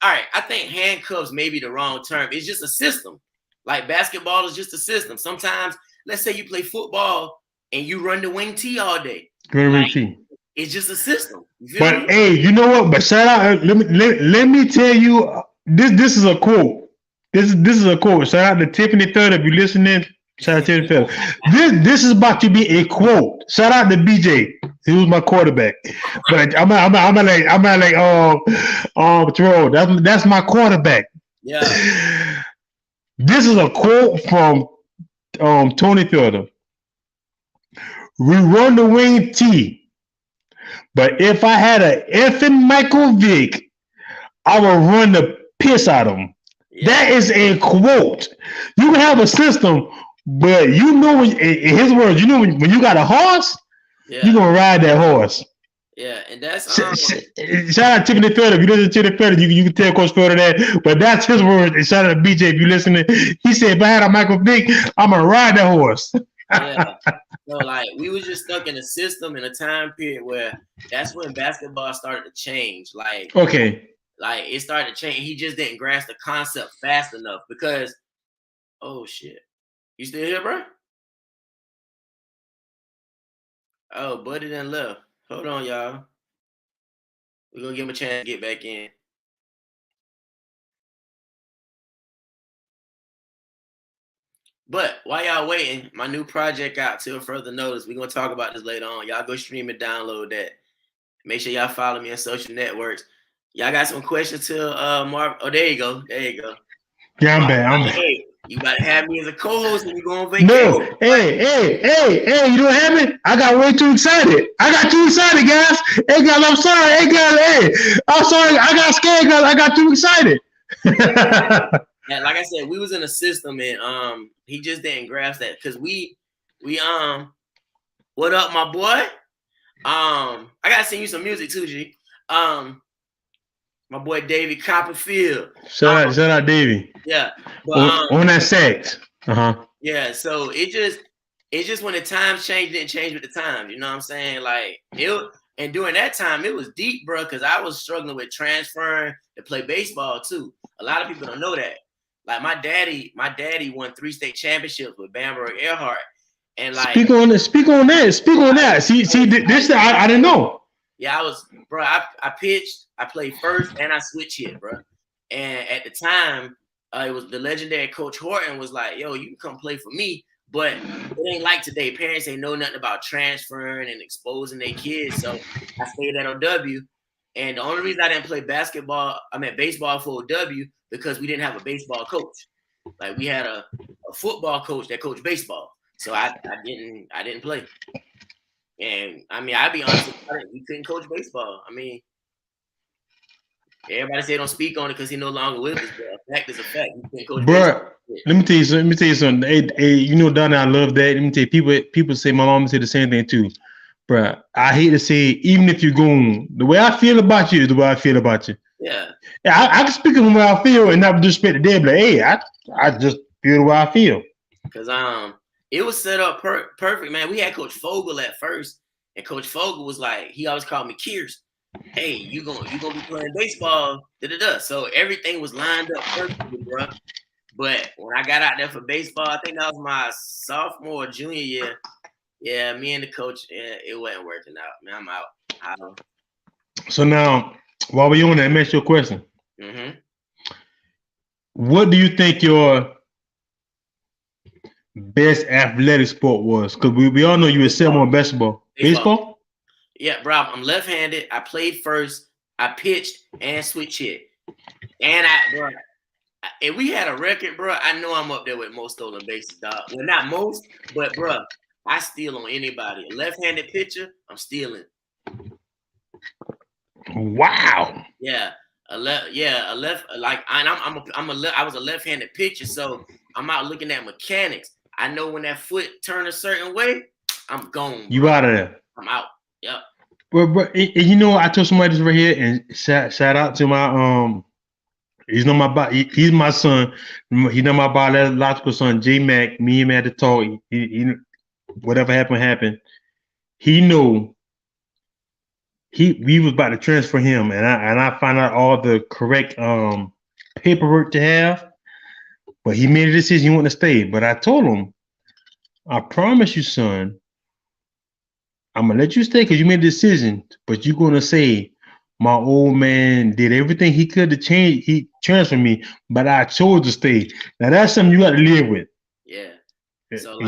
All right. I think handcuffs may be the wrong term. It's just a system. Like basketball is just a system. Sometimes, let's say you play football and you run the wing T all day. Wing T. It's just a system. But hey, you know what? But shout out. Let me tell you. This is a quote. This is a quote. Shout out to Tiffany Third. If you're listening, shout out to Tiffany Third. This is about to be a quote. Shout out to BJ. He was my quarterback. But I'm like Terrell. That's my quarterback. Yeah. This is a quote from Tony Fielder. We run the wing T, but if I had an effing Michael Vick, I would run the piss out of him. Yeah. That is a quote. You can have a system, but in his words, when you got a horse, you're gonna ride that horse. Yeah, and that's shout out Tiffany Felder. If you listen to Tiffany Felder, you can tell Coach Felder that. But that's his words. And shout out to BJ if you listening. He said, if I had a Michael Vick, I'm gonna ride that horse. Yeah. So like we was just stuck in a system in a time period where that's when basketball started to change. Like it started to change. He just didn't grasp the concept fast enough because oh shit. You still here, bro? Oh, buddy done left. Hold on, y'all. We're going to give him a chance to get back in. But while y'all waiting, my new project out till further notice. We're going to talk about this later on. Y'all go stream and download that. Make sure y'all follow me on social networks. Y'all got some questions to Marv? Oh, there you go. Yeah, I'm back. Hey, you about to have me as a co-host and you go on vacation. No, hey, you don't have it? I got way too excited. I got too excited, guys. Hey, guys, I'm sorry. Hey, guys, I'm sorry. I got scared, guys. I got too excited. Yeah, like I said, we was in a system and he just didn't grasp that because we what up, my boy? I gotta sing you some music too, G. My boy Davey Copperfield. Shout out Davey. Yeah. But, on that sax. Yeah, so it just when the times changed, didn't change with the times. You know what I'm saying? Like and during that time, it was deep, bro, because I was struggling with transferring to play baseball too. A lot of people don't know that. Like my daddy won 3 state championships with Bamberg Earhart. And like speak on that. See, this I didn't know. Yeah, I pitched, I played first, and I switch hit, bro. And at the time, it was the legendary Coach Horton was like, yo, you can come play for me, but it ain't like today. Parents ain't know nothing about transferring and exposing their kids. So I stayed at OW. And the only reason I didn't play baseball for OW because we didn't have a baseball coach. Like we had a football coach that coached baseball. So I didn't play. And I mean, I'll be honest with you, we couldn't coach baseball. I mean, everybody say don't speak on it because he no longer with us. But fact is a fact. We couldn't coach baseball. Let me tell you something. Hey, Donnie, I love that. Let me tell you, people say my mom say the same thing too. Bruh, I hate to say it, even if you're going, the way I feel about you is the way I feel about you. Yeah. I can speak on the way I feel and not disrespect the dead, but hey, I just feel the way I feel. Cause it was set up perfect, man. We had Coach Fogel at first, and Coach Fogel was like, he always called me Kearse. Hey, you gonna be playing baseball, So everything was lined up perfectly, bro. But when I got out there for baseball, I think that was my sophomore or junior year. Yeah, me and the coach, it wasn't working out. Man, I'm out. So now, while we're on that, let me ask you a question. Mm-hmm. What do you think your best athletic sport was? Because we all know you excel more in basketball. Baseball? Yeah, bro. I'm left-handed. I played first. I pitched and switch hit. And if we had a record, bro, I know I'm up there with most stolen bases, dog. Well, not most, but bro, I steal on anybody. A left-handed pitcher, I'm stealing. Wow. Yeah, I was a left-handed pitcher, so I'm out looking at mechanics. I know when that foot turn a certain way, I'm gone. You out of there. I'm out. Yep. But you know, I told somebody this right here, and shout out to my he's my son. He's not my biological son, J Mac. Me and him had to talk. He whatever happened. He knew. We was about to transfer him, and I found out all the correct paperwork to have, but he made a decision he wanted to stay. But I told him, I promise you, son, I'm gonna let you stay because you made a decision, but you're gonna say my old man did everything he could to change. He transferred me, but I chose to stay. Now that's something you got to live with. Yeah. So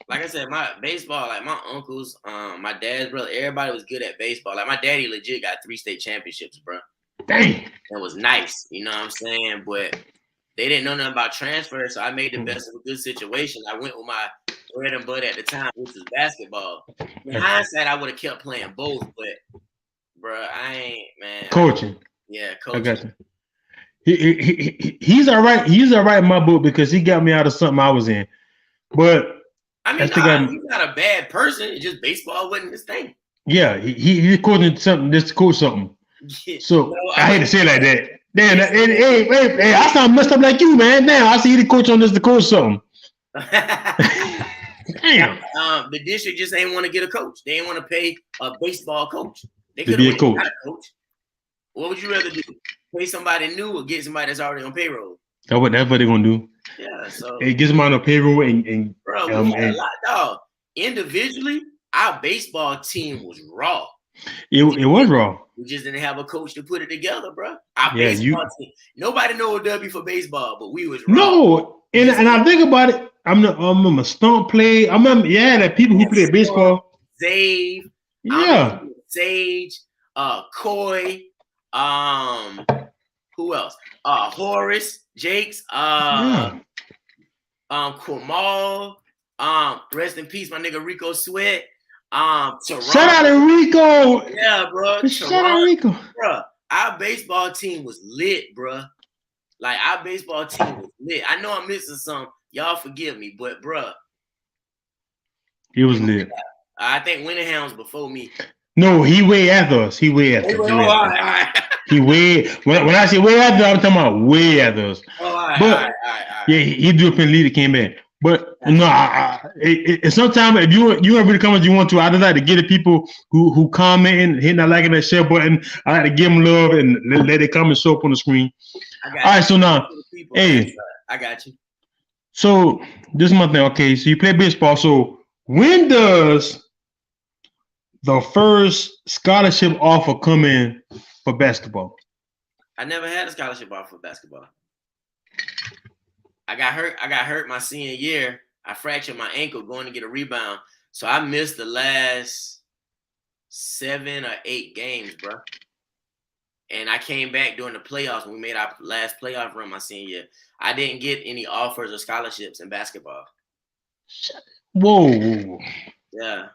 like I said, my baseball, like my uncles, my dad's brother, everybody was good at baseball. Like my daddy legit got 3 state championships, bro. Dang. That was nice, you know what I'm saying? But they didn't know nothing about transfer, so I made the best of a good situation. I went with my bread and butter at the time, which was basketball. In hindsight, I would have kept playing both, but bro, I ain't, man. Coaching. Yeah, coaching. I got you. He's all right. He's all right in my book because he got me out of something I was in. But I mean, he's not a bad person. It's just baseball wasn't his thing. Yeah, he's coaching something just to coach something. Yeah. So I hate to say it like that. Damn, hey, I sound messed up like you, man. Now I see the coach on this to coach something. Damn. The district just ain't want to get a coach. They ain't want to pay a baseball coach. They could be a coach. What would you rather do? Pay somebody new or get somebody that's already on payroll? That's what they're gonna do. Yeah, so it gets them on the payroll and bro, we had a lot, dog. Individually, our baseball team was raw. It was raw. We just didn't have a coach to put it together, bro. Our baseball team. Nobody know W for baseball, but we was raw. No, and I think about it. I'm a stump play. The people who play baseball. Zave. Yeah. Sage. Coy. Who else? Horace. Jakes. Kumal. Rest in peace, my nigga Rico Sweat. Toronto. Shout out to Rico. Yeah, bro. Shout out to Rico. Bro, our baseball team was lit, bro. Like, our baseball team was lit. I know I'm missing some. Y'all forgive me, but, bro. It was lit. I think Winningham was before me. No, he way after us. He way after us. He way. When I say way after, I'm talking about way after us. Yeah, he drew up in lead. Came back. But no, sometimes if you ever really come as you want to, I just like to get the people who comment and hitting that like and that share button. I like to give them love and let it come and show up on the screen. All right, so now, hey, I got you. So this is my thing. Okay, so you play baseball. So when does the first scholarship offer come in for basketball? I never had a scholarship offer for basketball. I got hurt my senior year. I fractured my ankle going to get a rebound. So I missed the last 7 or 8 games, bro. And I came back during the playoffs when we made our last playoff run my senior year. I didn't get any offers or scholarships in basketball. Whoa. Yeah.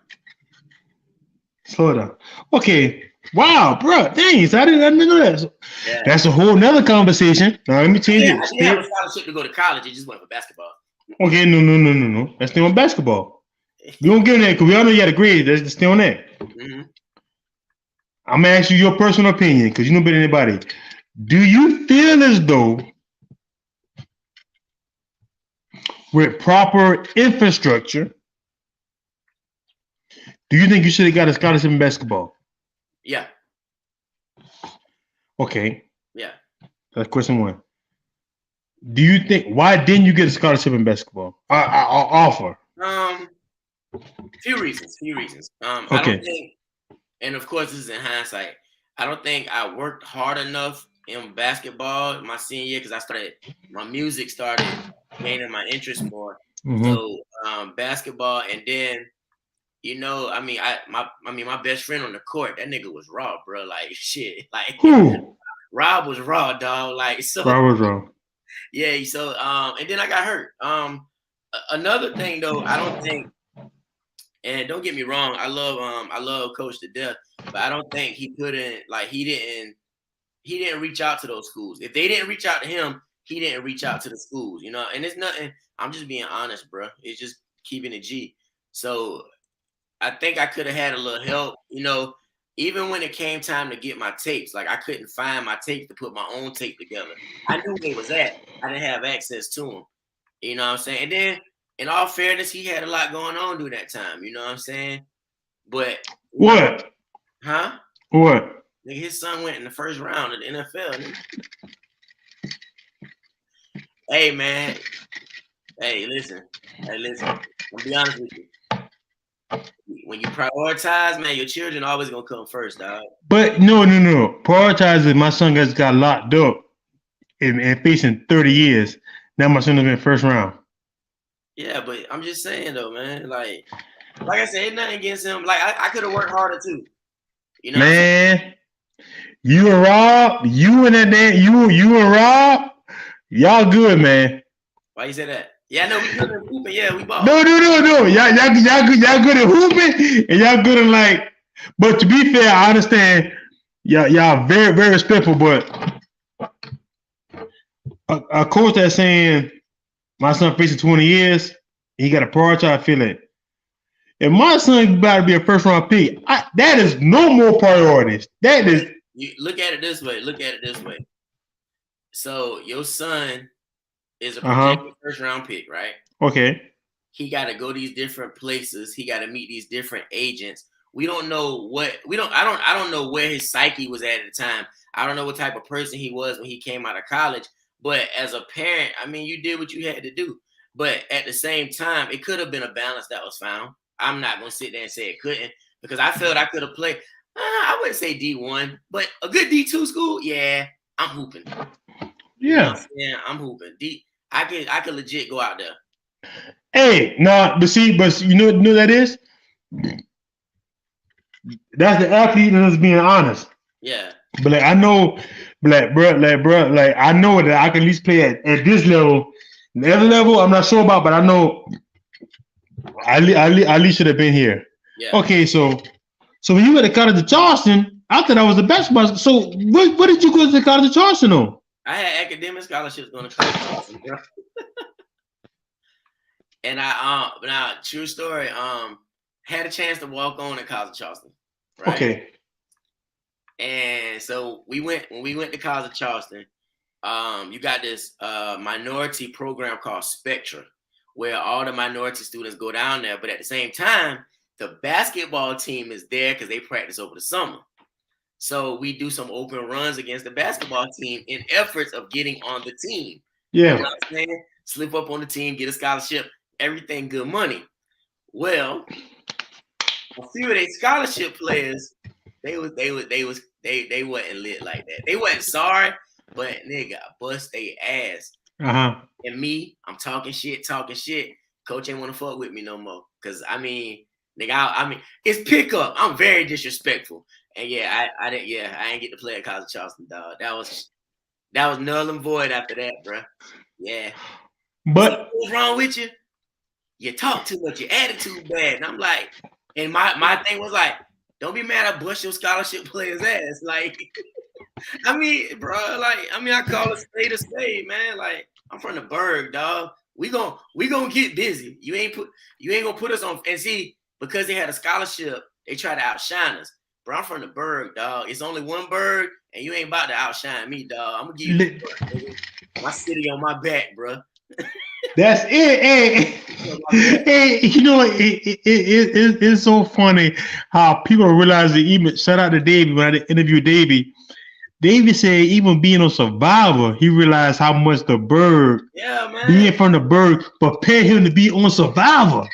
Slow down. Okay. Wow, bro. Thanks. I didn't know that. Yeah. That's a whole nother conversation. Now, let me change it. I didn't have a scholarship to go to college. It just went for basketball. Okay, no. Let's stay on basketball. We don't get on that because we all know you had a grade. Let's stay on that. Mm-hmm. I'm going to ask you your personal opinion because you know better than anybody. Do you feel as though with proper infrastructure, do you think you should have got a scholarship in basketball? Yeah. Okay. Yeah. That's question one. Do you think why didn't you get a scholarship in basketball? Offer. Few reasons. I Okay. don't think, and of course this is in hindsight, I don't think I worked hard enough in basketball my senior year because my music started gaining my interest more. Mm-hmm. So basketball, and then my best friend on the court, that nigga was raw, bro. Like shit, like Who? Rob was raw, dog. Like so. Rob was raw. Yeah. So and then I got hurt. Another thing though, I don't think. And don't get me wrong, I love Coach to death, but I don't think he didn't reach out to those schools. If they didn't reach out to him, he didn't reach out to the schools, and it's nothing. I'm just being honest, bro. It's just keeping it G. So I think I could have had a little help, even when it came time to get my tapes. Like I couldn't find my tapes to put my own tape together. I knew where it was at. I didn't have access to them. You know what I'm saying? And then, in all fairness, he had a lot going on during that time. You know what I'm saying? But what? Huh? What? Nigga, his son went in the first round of the NFL. Nigga. Hey, man. Hey, listen. I'll be honest with you. When you prioritize, man, your children always gonna come first, dog. But no. Prioritizing. My son got locked up and facing 30 years. Now my son has been first round. Yeah, but I'm just saying though, man. Like I said, ain't nothing against him. Like I could have worked harder too. Man, you and Rob, you and Rob, y'all good, man. Why you say that? Yeah, no, we good at hooping. Yeah, we ball. No. Y'all good at hooping, and y'all good at But to be fair, I understand. Y'all very, very respectful, but a coach that's saying my son facing 20 years, he got a prioritize feeling. If my son about to be a first round pick, that is no more priorities. That is. You look at it this way. So your son is a projected first round pick, right? Okay. He got to go these different places. He got to meet these different agents. We don't know I don't know where his psyche was at the time. I don't know what type of person he was when he came out of college. But as a parent, I mean, you did what you had to do. But at the same time, it could have been a balance that was found. I'm not going to sit there and say it couldn't, because I felt I could have played. I wouldn't say D1, but a good D2 school, yeah, I'm hooping. Yeah. I'm hooping. I could legit go out there. Hey, no, but you know what that is? That's the athlete that's being honest. Yeah. But I know, bro, I know that I can at least play at this level. The other level, I'm not sure about, but I know I at least should have been here. Yeah. Okay, so when you went to College of Charleston, I thought I was the basketball. So what did you go to the College of Charleston on? I had academic scholarships going to College of Charleston, bro. And now true story, had a chance to walk on at College of Charleston. Right? Okay. And so when we went to College of Charleston, you got this minority program called Spectra, where all the minority students go down there. But at the same time, the basketball team is there because they practice over the summer. So we do some open runs against the basketball team in efforts of getting on the team. Yeah. You know what I'm saying? Slip up on the team, get a scholarship, everything good money. Well, a few of their scholarship players, they wasn't lit like that. They wasn't sorry, but nigga, bust their ass. And me, I'm talking shit. Coach ain't want to fuck with me no more. Cause I mean, nigga, it's pickup. I'm very disrespectful. And yeah, I ain't get to play at College of Charleston, dog. That was null and void after that, bro. Yeah. But what's wrong with you? You talk too much. Your attitude bad. And I'm like, and my thing was like, don't be mad I bust your scholarship player's ass. Like, I mean, bro, I call it spade a spade, man. Like, I'm from the Berg, dog. We gonna get busy. You ain't gonna put us on. And see, because they had a scholarship, they try to outshine us. Bro, I'm from the Berg, dog. It's only one Berg, and you ain't about to outshine me, dog. I'm gonna give you my city on my back, bro. That's it. Hey, hey, you know, it's so funny how people realize that even shout out to Davey when I interviewed Davey. Davey said even being on Survivor, he realized how much the bird, being from the bird, prepared him to be on Survivor.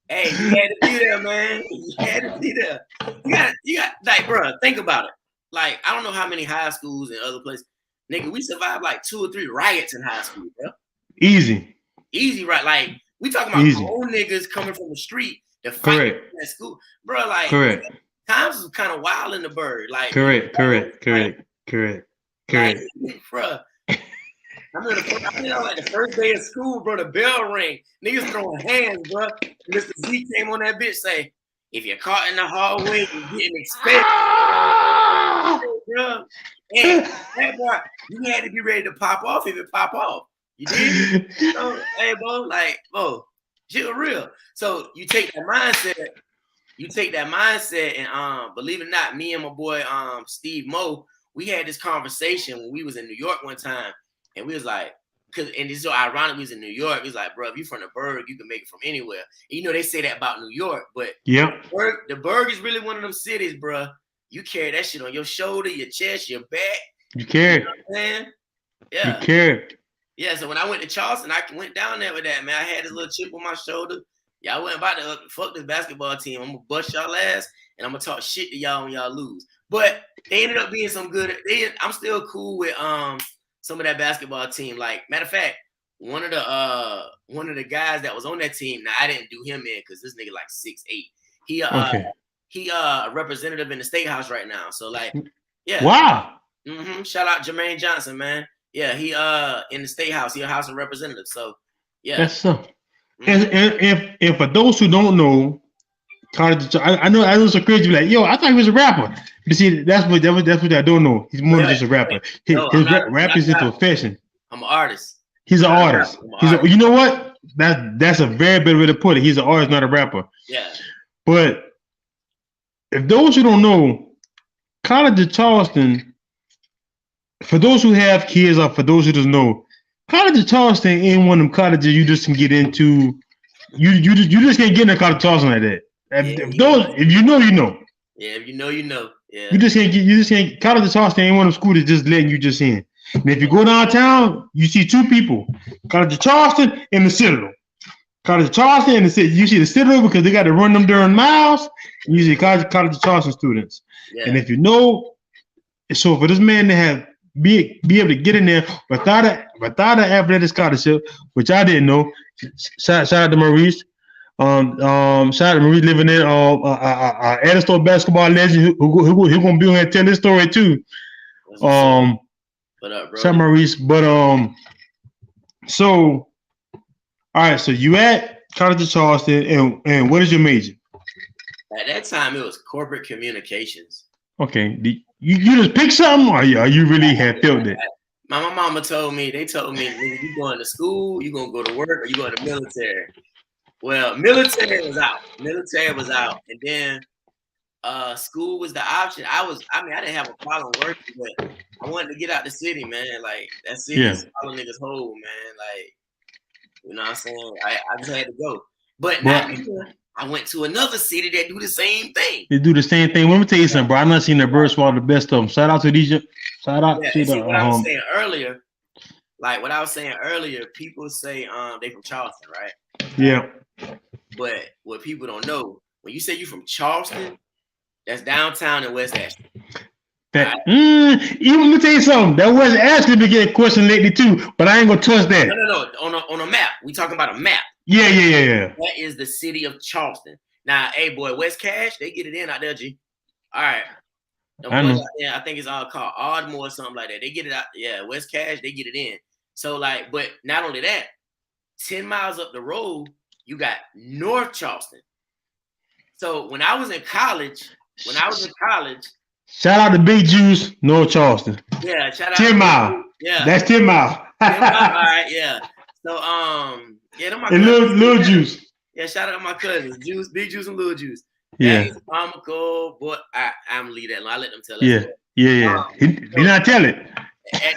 Hey, you had to be there, man. You had to be there. You got, like, bro, think about it. Like, I don't know how many high schools and other places. Nigga, we survived like 2 or 3 riots in high school, bro. Easy, right? Like, we talking about old niggas coming from the street to fight at school, bro. Like, times was kind of wild in the bird. Like, correct. Like, bro. I remember like the first day of school, bro. The bell rang, niggas throwing hands, bro. Mr. Z came on that bitch, say, "If you're caught in the hallway, you're getting expelled." Bro. And that boy, you had to be ready to pop off if it pop off. You did? So, hey, bro, like, bro, shit was real. So you take that mindset, and believe it or not, me and my boy Steve Moe, we had this conversation when we was in New York one time, and we was like, and it's so ironic, we was in New York. We was like, bro, if you from the Burg, you can make it from anywhere. And you know they say that about New York, but the Burg is really one of them cities, bro. You carry that shit on your shoulder, your chest, your back. You carry. You know what I'm saying? Yeah. You carry. Yeah, so when I went to Charleston, I went down there with that, man. I had this little chip on my shoulder. Y'all wasn't about to fuck this basketball team. I'm going to bust y'all ass, and I'm going to talk shit to y'all when y'all lose. But they ended up being some good. I'm still cool with some of that basketball team. Like, matter of fact, one of the guys that was on that team, now I didn't do him in because this nigga like 6'8". He a representative in the state house right now. So like, yeah. Wow. Shout out Jermaine Johnson, man. Yeah, he in the state house. He a House of Representatives. So yeah. That's so. And for those who don't know, College, I know so crazy. Like, yo, I thought he was a rapper. You see, that's what I don't know. He's more than just a rapper. His rap is his profession. I'm an artist. He's an artist. You know what? That's a very bad way to put it. He's an artist, not a rapper. Yeah. But if those who don't know, College of Charleston, for those who have kids or for those who don't know, College of Charleston ain't one of them colleges you just can get into. You just can't get into College of Charleston like that. If you know, you know. Yeah, if you know, you know. Yeah. You just can't. College of Charleston ain't one of them schools that's just letting you just in. And if you go downtown, you see 2 people: College of Charleston and the Citadel. College of Charleston and the Citadel. You see the Citadel because they got to run them during miles. And you see College of Charleston students. Yeah. And if you know, so for this man to have be able to get in there without an athletic scholarship, which I didn't know. Shout out to Maurice. Shout out to Maurice living there. Edison basketball legend who gonna be on here and tell this story too. What up, bro? Shout out Maurice. But so all right, so you at College of Charleston, and what is your major? At that time, it was corporate communications. Okay, you just pick something, or you really have felt it? My mama told me, you going to school, you gonna go to work, or you going to military. Well, military was out, and then school was the option. I didn't have a problem working, but I wanted to get out the city, man. Like that city is all niggas whole, man. Like, you know what I'm saying? I just had to go, but not anymore. I went to another city that do the same thing. They do the same thing. Let me tell you something, bro. I'm not seeing the birds swallow the best of them. Shout out to these. Shout out to the. What I was saying earlier, people say they from Charleston, right? Yeah. But what people don't know, when you say you from Charleston, that's downtown in West Ashton. Even let me tell you something. That was actually been getting questioned lately too, but I ain't gonna touch that. No. On a map, we talking about a map. Yeah. That is the city of Charleston. Now, hey, boy, West Cache, they get it in out there, G. All right. I know. I think it's all called Ardmore or something like that. They get it out. Yeah, West Cache, they get it in. So, like, but not only that, 10 miles up the road, you got North Charleston. So, when I was in college, shout out to Big Juice, North Charleston. Yeah, shout out 10 Mile. Yeah. That's 10 Mile. 10 Mile, all right, yeah. So, yeah, them my and Lil Juice. Yeah, shout out to my cousins, Juice, Big Juice and Lil Juice. Yeah. That is comical, but I'm gonna leave that alone. I let them tell it. Yeah. He not tell it. At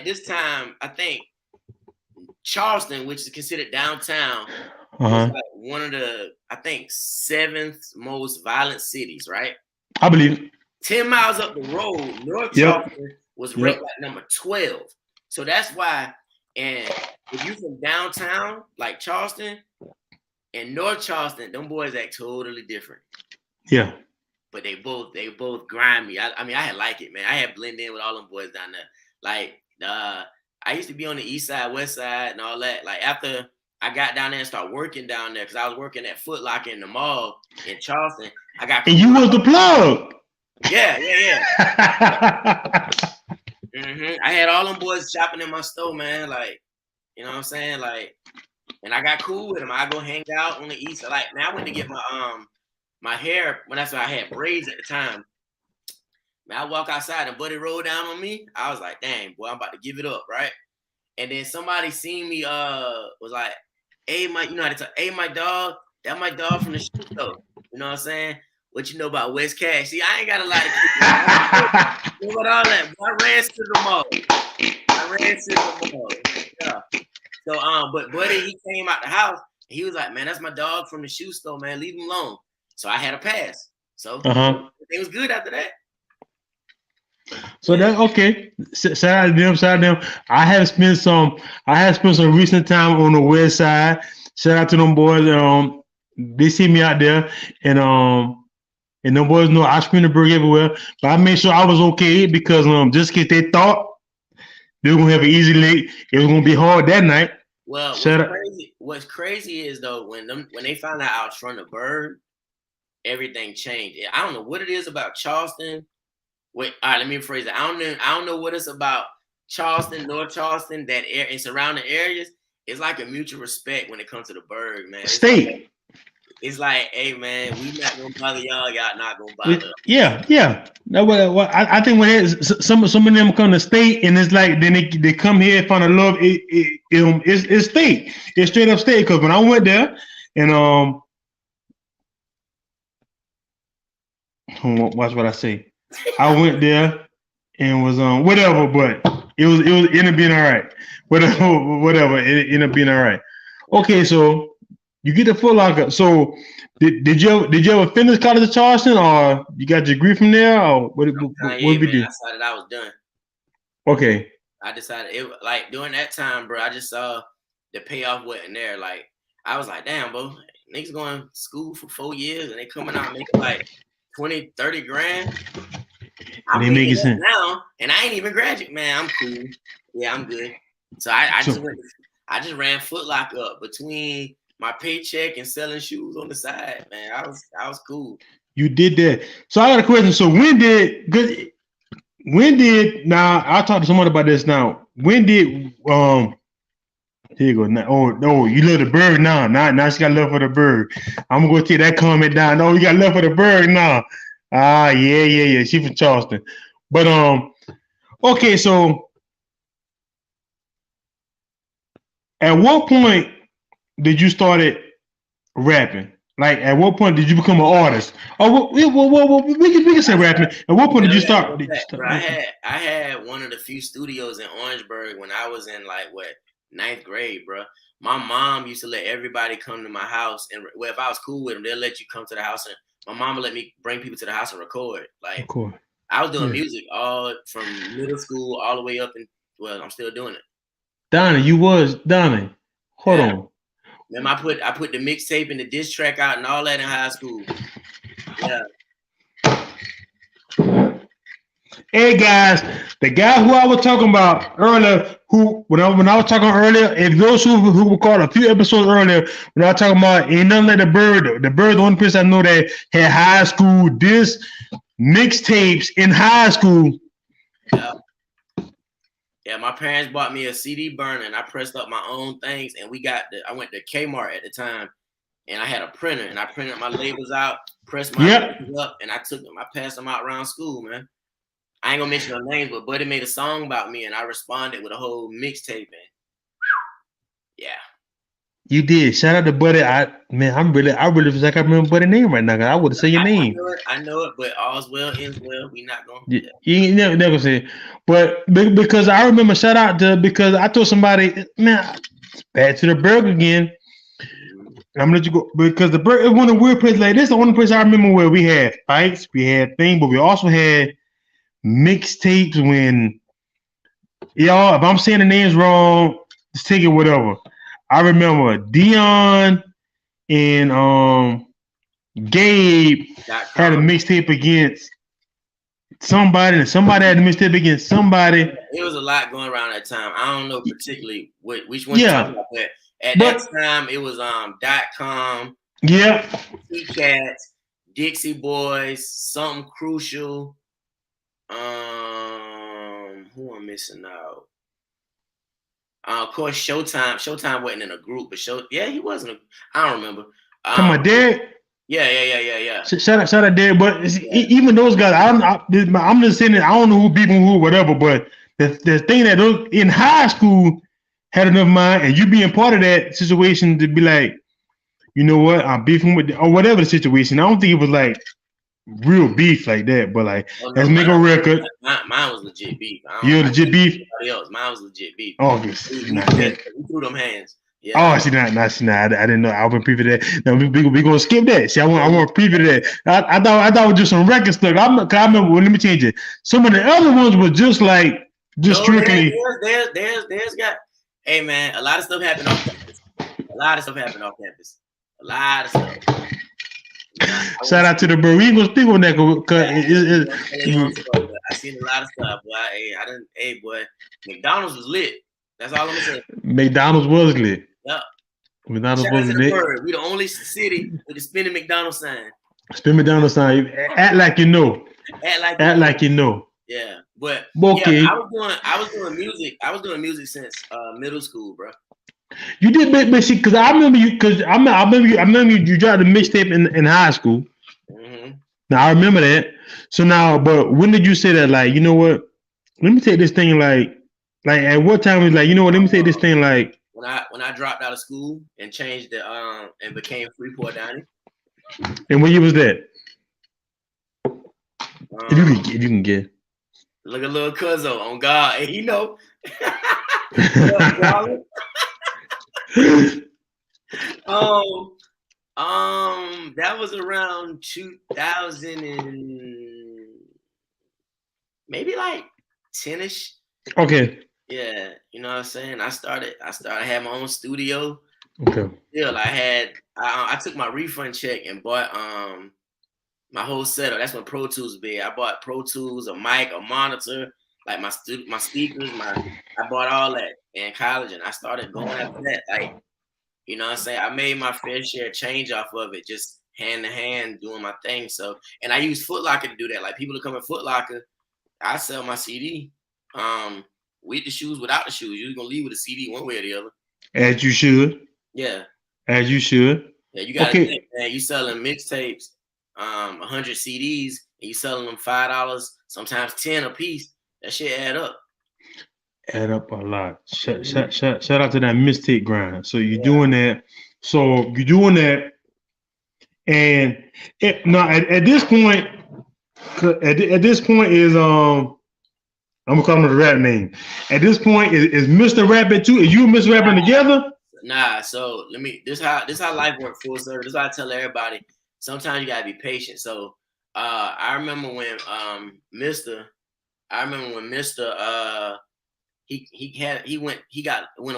this time, I think Charleston, which is considered downtown, was like one of the, I think, 7th most violent cities, right? I believe. 10 miles up the road, North Charleston was ranked like number 12. So that's why, and if you from downtown, like Charleston, and North Charleston, them boys act totally different. Yeah. But they both grimy. I mean, I had like it, man. I had blend in with all them boys down there. Like, I used to be on the east side, west side, and all that. Like, after I got down there and started working down there, because I was working at Foot Locker in the mall in Charleston. And you was the plug. Yeah. I had all them boys shopping in my store, man. Like, you know what I'm saying? Like, and I got cool with them. I go hang out on the east side. Like, man, I went to get my hair when that's when I had braids at the time. Man, I walk outside and buddy rolled down on me. I was like, dang, boy, I'm about to give it up, right? And then somebody seen me, was like, hey, my dog, that my dog from the shoe store. You know what I'm saying? What you know about West Cash? See, I ain't got a lot of people. What all that? Boy, I ran to the mall. Yeah. So, but buddy, he came out the house. And he was like, man, that's my dog from the shoe store, man. Leave him alone. So I had a pass. So it was good after that. So that's okay. Shout out to them. I have spent some recent time on the west side. Shout out to them boys. They see me out there, and them boys know I screen the bird everywhere. But I made sure I was okay because just in case they thought they were gonna have an easy late, it was gonna be hard that night. Well, what's crazy is though when they found out I was from the bird, everything changed. I don't know what it is about Charleston. Wait, all right, let me rephrase it. I don't know what it's about Charleston, North Charleston, that area and surrounding areas. It's like a mutual respect when it comes to the bird, man. It's like, hey, man, we not gonna bother y'all. Y'all not gonna bother us. Yeah. I think when some of them come to state, and it's like then they come here and find a love. It's state. It's straight up state. Because when I went there, and watch what I say. I went there and was whatever, but it ended up being all right. Whatever, it ended up being all right. Okay, so you get the Foot Locker. So did you ever finish College of Charleston, or you got your degree from there, or what did you do? I decided I was done. Okay. I decided it like during that time, bro. I just saw the payoff wasn't there. Like I was like, damn, bro, niggas going to school for 4 years and they coming out making like 20, 30 grand. I'm making sense now, and I ain't even graduate, man. I'm cool. Yeah, I'm good. So I just ran Foot Locker up between my paycheck and selling shoes on the side, man. I was cool. You did that. So I got a question. So when did now I'll talk to someone about this now. When did here you go. Now, oh, you love the bird now. Now she got love for the bird. I'm gonna go take that comment down. No, you got love for the bird now. Yeah. She from Charleston. But okay, so at what point did you started rapping? Like, at what point did you become an artist? Oh, we can say rapping. At what point did you start? I had one of the few studios in Orangeburg when I was in like 9th grade, bro. My mom used to let everybody come to my house, and if I was cool with them, they'll let you come to the house, and my mom would let me bring people to the house and record. Like, I was doing music all from middle school all the way up, and well, I'm still doing it. Donnie. Hold on. Then I put the mixtape and the diss track out and all that in high school. Yeah. Hey guys, the guy who I was talking about earlier, when I was talking earlier, and those who recorded a few episodes earlier, when I was talking about ain't nothing like the bird. The bird's the only person I know that had high school diss mixtapes in high school. Yeah. Yeah, my parents bought me a CD burner, and I pressed up my own things, and I went to Kmart at the time, and I had a printer, and I printed my labels out, pressed my labels up, and I took them. I passed them out around school, man. I ain't gonna mention no names, but Buddy made a song about me, and I responded with a whole mixtape, man. Yeah. You did. Shout out to Buddy. I really feel like I remember Buddy's name right now. I would have said your name. I know it, but all's well ends well. We not gonna. Yeah. You never say it. But because I remember, shout out to, because I told somebody, man, Back to the burger again. I'm gonna let you go because the burger is one of the weird places. Like this, is the only place I remember where we had fights, we had things, but we also had mixtapes. When y'all, if I'm saying the names wrong, just take it whatever. I remember Dion and Gabe had a mixtape against somebody, and somebody had a mixtape against somebody. It was a lot going around that time. I don't know particularly which one. Yeah, but at that time it was .com. Yeah, Cats, Dixie Boys, Something Crucial. Who I'm missing out? Of course, Showtime. Showtime wasn't in a group, but he wasn't. I don't remember. Come on, Derek. Yeah. Shout out Derek. But even those guys, I'm just saying that I don't know who beat who, whatever. But the thing that those in high school had enough mind, and you being part of that situation to be like, you know what, I'm beefing with or whatever the situation. I don't think it was like real beef like that, but like let's make a record. Mine was legit beef. You're legit beef. Else. Mine was legit beef. Oh, we threw them hands. Yeah. Oh, she not. I didn't know. I wasn't privy to that. No, we gonna skip that. See, I want privy to that. I thought it was just some record stuff. I remember. Well, let me change it. Some of the other ones were just strictly. There's got. Hey man, a lot of stuff happened off campus. A lot of stuff. Shout out to the bro. We ain't gonna speak on that because I seen a lot of stuff. Boy, boy, McDonald's was lit. That's all I'm gonna say. McDonald's was lit. Yeah. McDonald's was lit. We the only city with a spinning McDonald's sign. Spin McDonald's sign. Act like you know. Act like you know. Yeah, but okay. Yeah, I was doing music. I was doing music since middle school, bro. You did, but see, because I remember you, I remember you dropped a mixtape in high school. Mm-hmm. Now I remember that. So now, but when did you say that? Like, you know what? Let me take this thing. Like at what time was like, you know what? Let me take this thing. Like when I dropped out of school and changed the and became FreePour Donnie. And when year was that? If you can get. Look at little Cuzzo on God, and he know. That was around 2000 and maybe like 10ish. Okay. Yeah, you know what I'm saying. I started had my own studio. Okay. Still, I took my refund check and bought my whole setup. That's when Pro Tools was big. I bought Pro Tools, a mic, a monitor, like my speakers. I bought all that in college, and I started going after that. Like, you know what I'm saying? I made my fair share change off of it, just hand to hand doing my thing. So, and I use Foot Locker to do that. Like people who come in Foot Locker, I sell my CD with the shoes, without the shoes. You're gonna leave with a CD one way or the other. As you should. Yeah. As you should. Yeah, you got to think, man. You selling mixtapes, 100 CDs, and you selling them $5, sometimes 10 a piece. That shit add up. Add up a lot. Shout out to that mistake grind. So you're doing that. So you're doing that, and at this point, at this point is I'm gonna call him the rap name. At this point is Mr. Rapping too. Is you and Mr. Rapping together? Nah. So this how life works full circle. This is how I tell everybody. Sometimes you gotta be patient. So I remember when Mr. He went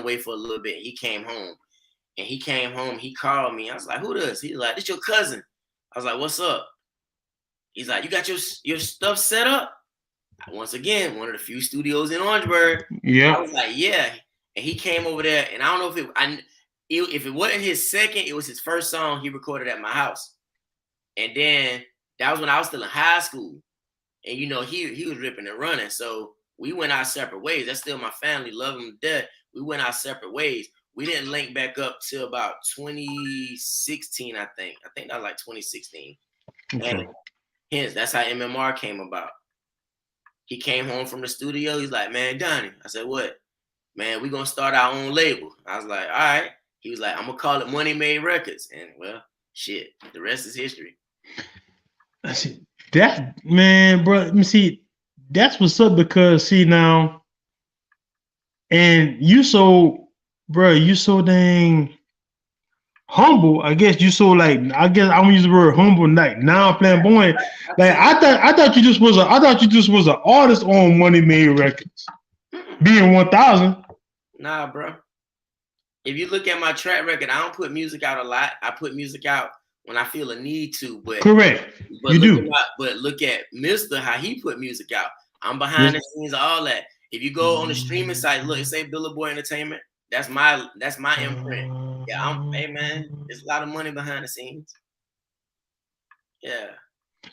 away for a little bit. He came home. He called me. I was like, who this? He's like, this your cousin. I was like, what's up? He's like, you got your stuff set up? Once again, one of the few studios in Orangeburg. Yeah. I was like, yeah. And he came over there, and I don't know if it wasn't his second, it was his first song he recorded at my house. And then that was when I was still in high school. And you know, he was ripping and running. So we went our separate ways. That's still my family, love him to death. We went our separate ways. We didn't link back up till about 2016, I think. I think that was like 2016. Okay. And hence, that's how MMR came about. He came home from the studio. He's like, man, Donnie. I said, what? Man, we're going to start our own label. I was like, all right. He was like, I'm going to call it Money Made Records. And, well, shit, the rest is history. I see. That, man, bro, let me see. That's what's up because, see, now, and you so bro, you so dang humble. I guess you so like. I guess I'm gonna use the word humble. Like now, flamboyant. Like I thought you just was an artist on Money Made Records, being 1,000. Nah, bro. If you look at my track record, I don't put music out a lot. I put music out when I feel a need to. But Correct. You do. Look at Mr. how he put music out. I'm behind the scenes, all that. If you go on the streaming site, look, say Billboard Entertainment. That's my imprint. Yeah, hey man, there's a lot of money behind the scenes. Yeah.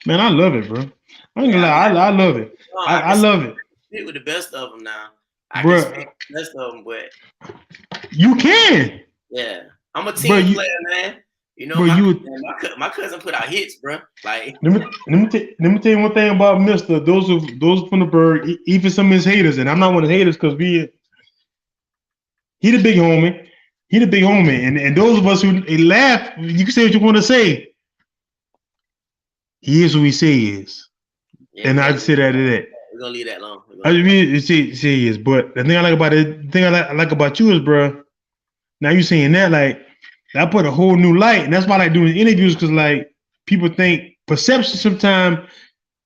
Man, I love it, bro. I ain't gonna lie, I love it. I love it. Fit with the best of them now. I can speak the best of them, but you can. Yeah, I'm a team player, man. You know, my cousin put out hits, bro. Like, let me tell you one thing about Mister. Those from the Berg, even some of his haters, and I'm not one of the haters because he the big homie. He the big homie, and those of us who laugh, you can say what you want to say. He is who he say he is, and I say that to that. We're gonna leave that alone. I mean, say he is, but the thing I like about it, the thing I like about you is, bro. Now you saying that, like, I put a whole new light, and that's why I like doing interviews, because like people think perception sometimes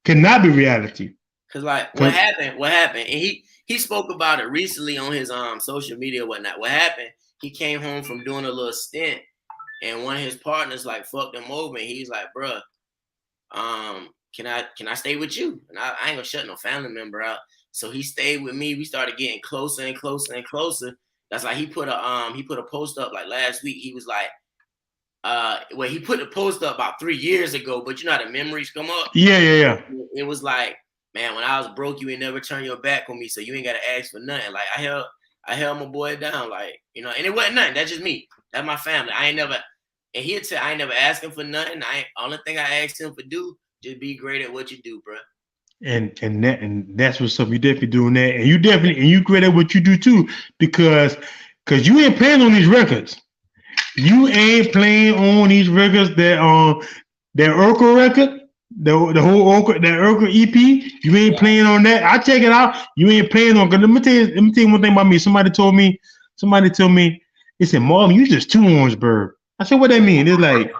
cannot be reality. Cause like what happened, and he spoke about it recently on his social media and whatnot. What happened? He came home from doing a little stint, and one of his partners like fucked him over, and he's like, bruh, can I stay with you? And I ain't gonna shut no family member out. So he stayed with me. We started getting closer and closer and closer. That's like he put a post up like last week. He was like, he put a post up about 3 years ago, but you know how the memories come up. Yeah. It was like, man, when I was broke, you ain't never turn your back on me, so you ain't gotta ask for nothing. Like I held my boy down, like, you know, and it wasn't nothing. That's just me. That's my family. I ain't never, and he'd say I ain't never asking for nothing. Only thing I asked him for do, just be great at what you do, bro. And that's what's up. You definitely doing that, and you great at what you do too, because you ain't playing on these records. You ain't playing on these records that Urkel record, the whole Urkel EP. You ain't playing on that. I check it out. You ain't playing on. Cause let me tell you one thing about me. Somebody told me, they said, Marvin, you just too Orangeburg. I said, what that mean? It's like,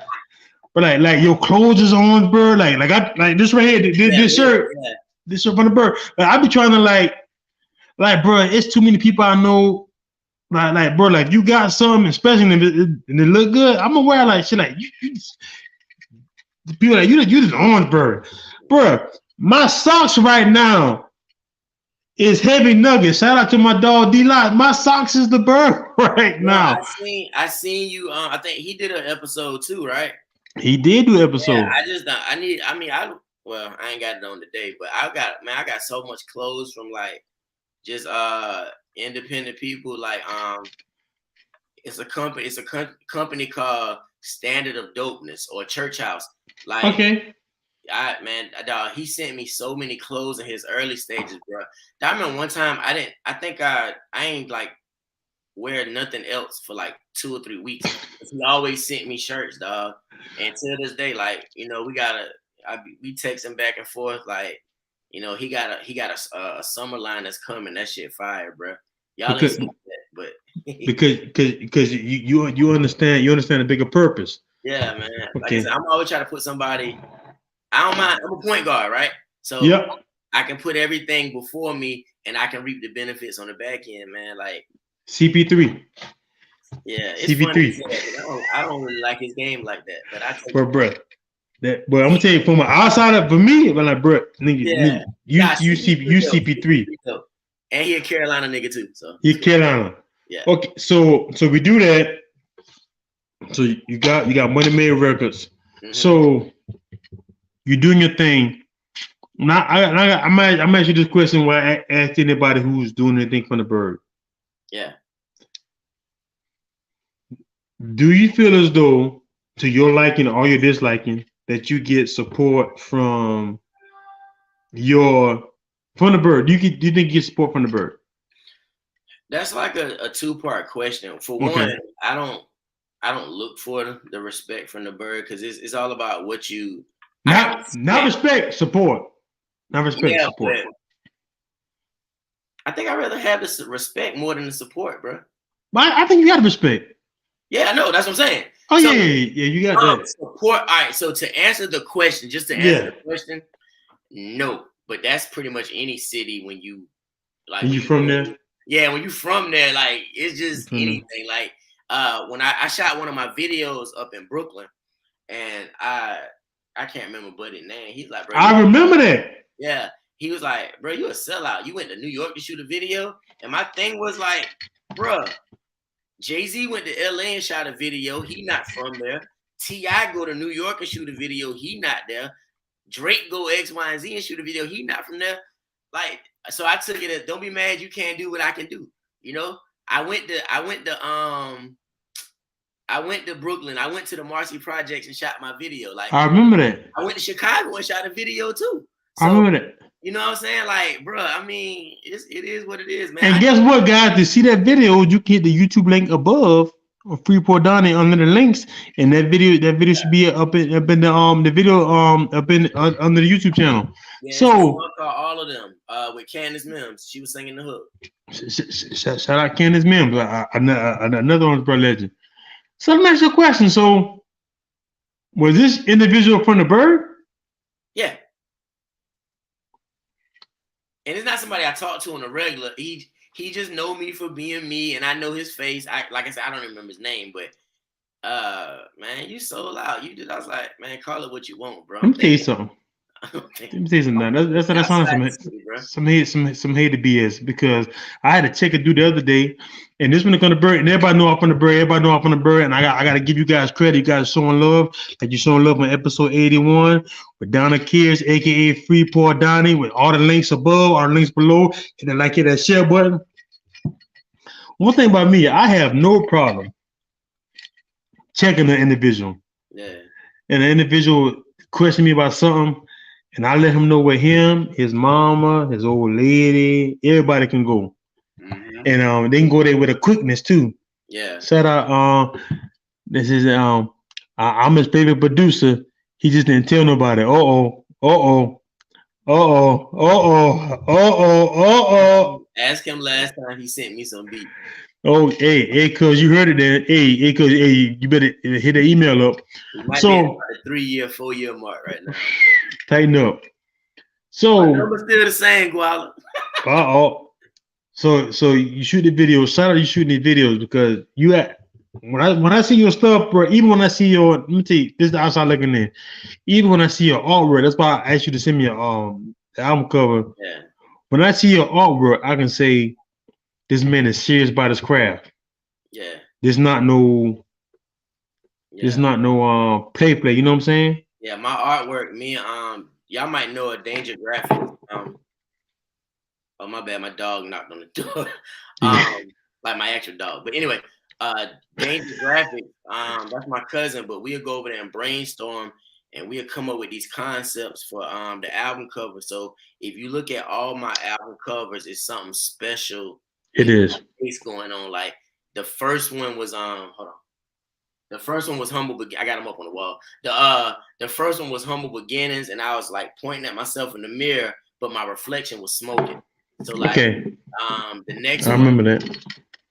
but like your clothes is Orangeburg. Like this right here, this shirt, this shirt from the bird. Like I be trying to like, bro, it's too many people I know. Like, bro, like you got something, especially if it look good. I'm gonna wear like shit. Like you the people like you just Orangeburg, bro. My socks right now is heavy nuggets. Shout out to my dog D-Lot. My socks is the bird right now. I seen you. I think he did an episode too, right? He did do an episode. Yeah, I ain't got it on today, but I got so much clothes from like just independent people. Like it's a company called Standard of Dopeness or Church House. Like, okay. Dog, he sent me so many clothes in his early stages, bro. I remember one time I ain't like wear nothing else for like 2 or 3 weeks. He always sent me shirts, dog. And to this day, like, you know, we texting back and forth, like, you know, he got a summer line that's coming. That shit fire, bro. Y'all ain't seen that, but because you understand the bigger purpose. Yeah, man. Okay. Like I said, I'm always trying to put somebody. I don't mind. I'm a point guard, right? So I can put everything before me, and I can reap the benefits on the back end, man. Like CP3. Yeah, it's CP3. I don't really like his game like that, but I take bro. I'm gonna tell you from outside for me, but like, bro, nigga, you CP3, and he a Carolina nigga too. So he Carolina. Yeah. Okay, so we do that. So you got Money Made Records. Mm-hmm. So you're doing your thing. Now I'm asking you this question while I ask anybody who's doing anything from the bird. Yeah. Do you feel as though, to your liking or your disliking, that you get support from the bird? Do you think you get support from the bird? That's like a 2-part question. For one, I don't look for the respect from the bird because it's all about what you not respect, support. Not respect, support. I think I'd rather have the respect more than the support, bro. But I think you got respect. Yeah, I know. That's what I'm saying. Oh, so, yeah, you got that. Support. All right, so to answer the question, just to answer the question, no. But that's pretty much any city when you like. When you from there? Yeah, when you from there, like it's just anything. Like when I shot one of my videos up in Brooklyn, and I can't remember Buddy's name. He's like, bro, I remember that. Yeah, he was like, bro, you a sellout. You went to New York to shoot a video, and my thing was like, bro, Jay-Z went to LA and shot a video. He not from there. T.I. go to New York and shoot a video. He not there. Drake go X, Y, and Z and shoot a video. He not from there. Like, so I took it as, don't be mad. You can't do what I can do. You know, I went to Brooklyn. I went to the Marcy Projects and shot my video. Like, I remember that. I went to Chicago and shot a video too. So, I remember that. You know what I'm saying? Like, bro, I mean, it is what it is, man. And guess what, guys? To see that video, you can hit the YouTube link above or FreePour Donnie under the links, and that video should be up in the video up in under the YouTube channel. Yeah, so all of them with Candace Mims, she was singing the hook. Shout out Candace Mims, another Orangeburg legend. So let me ask you a question. So was this individual from the Bird? Yeah. And it's not somebody I talk to on a regular. He just know me for being me, and I know his face. Like I said, I don't remember his name, but man, you sold out. You did. I was like, man, call it what you want, bro. Let me tell you something. Let me tell you something. That's some hated BS, because I had to check it through the other day, and this one is gonna Bird, and everybody know I'm from the Bird. Everybody know I'm from the Bird, and I got to give you guys credit. You guys showing love, like you showing love on episode 81 with Donna Kearse, aka FreePour Donnie, with all the links above, all the links below, and then like hit that share button. One thing about me, I have no problem checking the individual. Yeah. And the individual question me about something, and I let him know where him, his mama, his old lady, everybody can go. Mm-hmm. And they can go there with a quickness too. Yeah. Shout out, this is I'm his favorite producer. He just didn't tell nobody. Ask him last time he sent me some beat. Oh, hey, cuz you heard it then. Hey, cuz, hey, you better hit the email up. It might be about a 4-year mark right now. Tighten up. So my number's still the same, Guala. So you shoot the videos. Shout out you shooting these videos, because you when I see your stuff, bro, even when I see your, let me tell you, this is the outside looking in. Even when I see your artwork, that's why I asked you to send me the album cover. Yeah. When I see your artwork, I can say this man is serious about his craft. Yeah. There's not no play. You know what I'm saying? Yeah, my artwork, me y'all might know a Danger Graphics. Oh my bad, my dog knocked on the door. Like my actual dog. But anyway, Danger Graphics, that's my cousin, but we'll go over there and brainstorm, and we'll come up with these concepts for the album cover. So if you look at all my album covers, it's something special. It is. It's going on. Like the first one was hold on. The first one was Humble. I got them up on the wall. The first one was Humble Beginnings, and I was like pointing at myself in the mirror, but my reflection was smoking. So like, the next I remember that.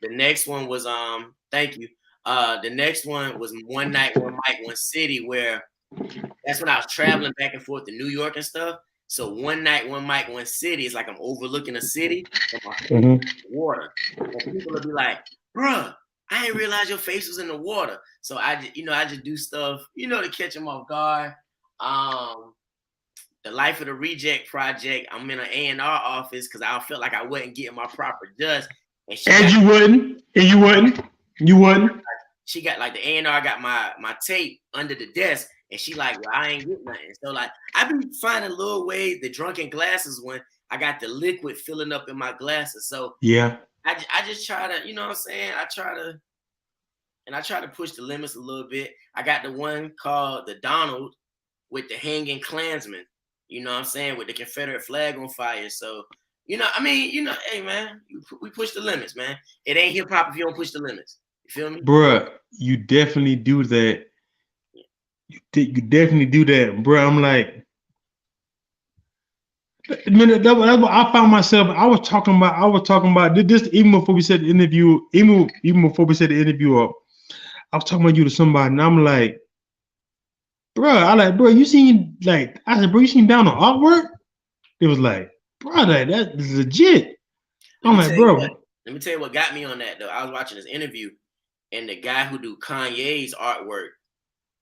The next one was thank you. The next one was One Night, One Mic, One City, where that's when I was traveling back and forth to New York and stuff. So One Night, One Mic, One City is like I'm overlooking a city and my water. And people will be like, bruh, I didn't realize your face was in the water. So I just do stuff, to catch them off guard. The Life of the Reject project, I'm in an A&R office because I felt like I wasn't getting my proper dust. And you wouldn't. She got like the A&R got my tape under the desk, and she like, well, I ain't getting nothing. So like, I've been finding little ways. The drunken glasses one, I got the liquid filling up in my glasses. So yeah, I just try to, you know what I'm saying? I try to push the limits a little bit. I got the one called the Donald with the hanging Klansman. You know what I'm saying? With the Confederate flag on fire. So, hey man, we push the limits, man. It ain't hip hop if you don't push the limits. You feel me? Bruh, you definitely do that. You definitely do that, bruh. I'm like, I mean, that's what I found myself. I was talking about this even before we said the interview. Even before we set the interview up, I was talking about you to somebody, and I'm like, bro, you seen like I said, bro, you seen down on artwork? It was like, bro, that is legit. I'm like, bro. Let me tell you what got me on that though. I was watching this interview, and the guy who do Kanye's artwork,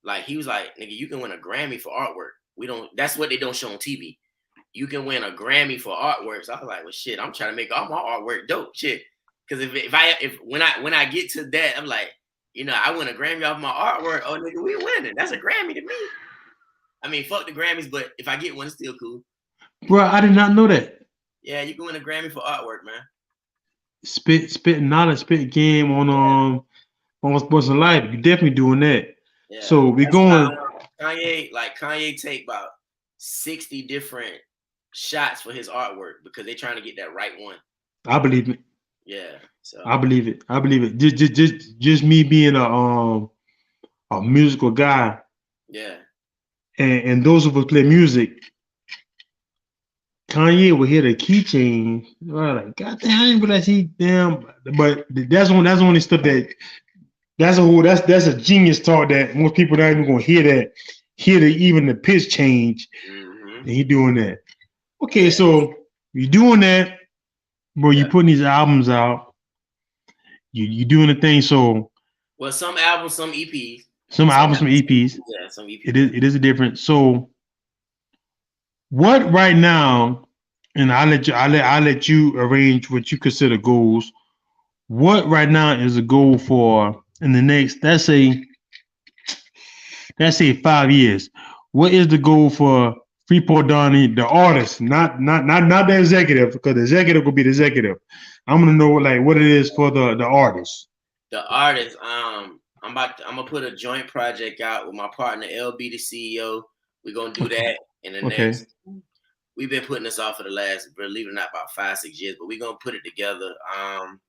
like he was like, nigga, you can win a Grammy for artwork. We don't. That's what they don't show on TV. You can win a Grammy for artwork. So I was like, well, shit, I'm trying to make all my artwork dope, shit. Because when I get to that, I'm like, you know, I win a Grammy off my artwork. Oh, nigga, we winning. That's a Grammy to me. I mean, fuck the Grammys, but if I get one, it's still cool. Bro, I did not know that. Yeah, you can win a Grammy for artwork, man. Spit knowledge, spit game on Sports and Life. You're definitely doing that. Yeah. So we're going. Kanye take about 60 different shots for his artwork because they're trying to get that right one. I believe it. Yeah. So I believe it. Just me being a musical guy. Yeah. And those of us play music, Kanye will hit a keychain. Like, God damn, I didn't realize he damn. But that's only stuff that's a genius talk that most people not even gonna hear even the pitch change. Mm-hmm. And he doing that. Okay, so you're doing that, bro. You putting these albums out. You doing the thing. So some albums, some EPs. Some albums, some EPs. Yeah, some EPs. It is a difference. So what right now, and I'll let you arrange what you consider goals. What right now is a goal for in the next, let's say 5 years? What is the goal for FreePour Donnie, the artist, not the executive, because the executive will be the executive. I'm gonna know like what it is for the artist. The artist, I'm gonna put a joint project out with my partner LB, the CEO. We're gonna do that in the next. We've been putting this off for the last, believe it or not, about 5-6 years, but we're gonna put it together. I'm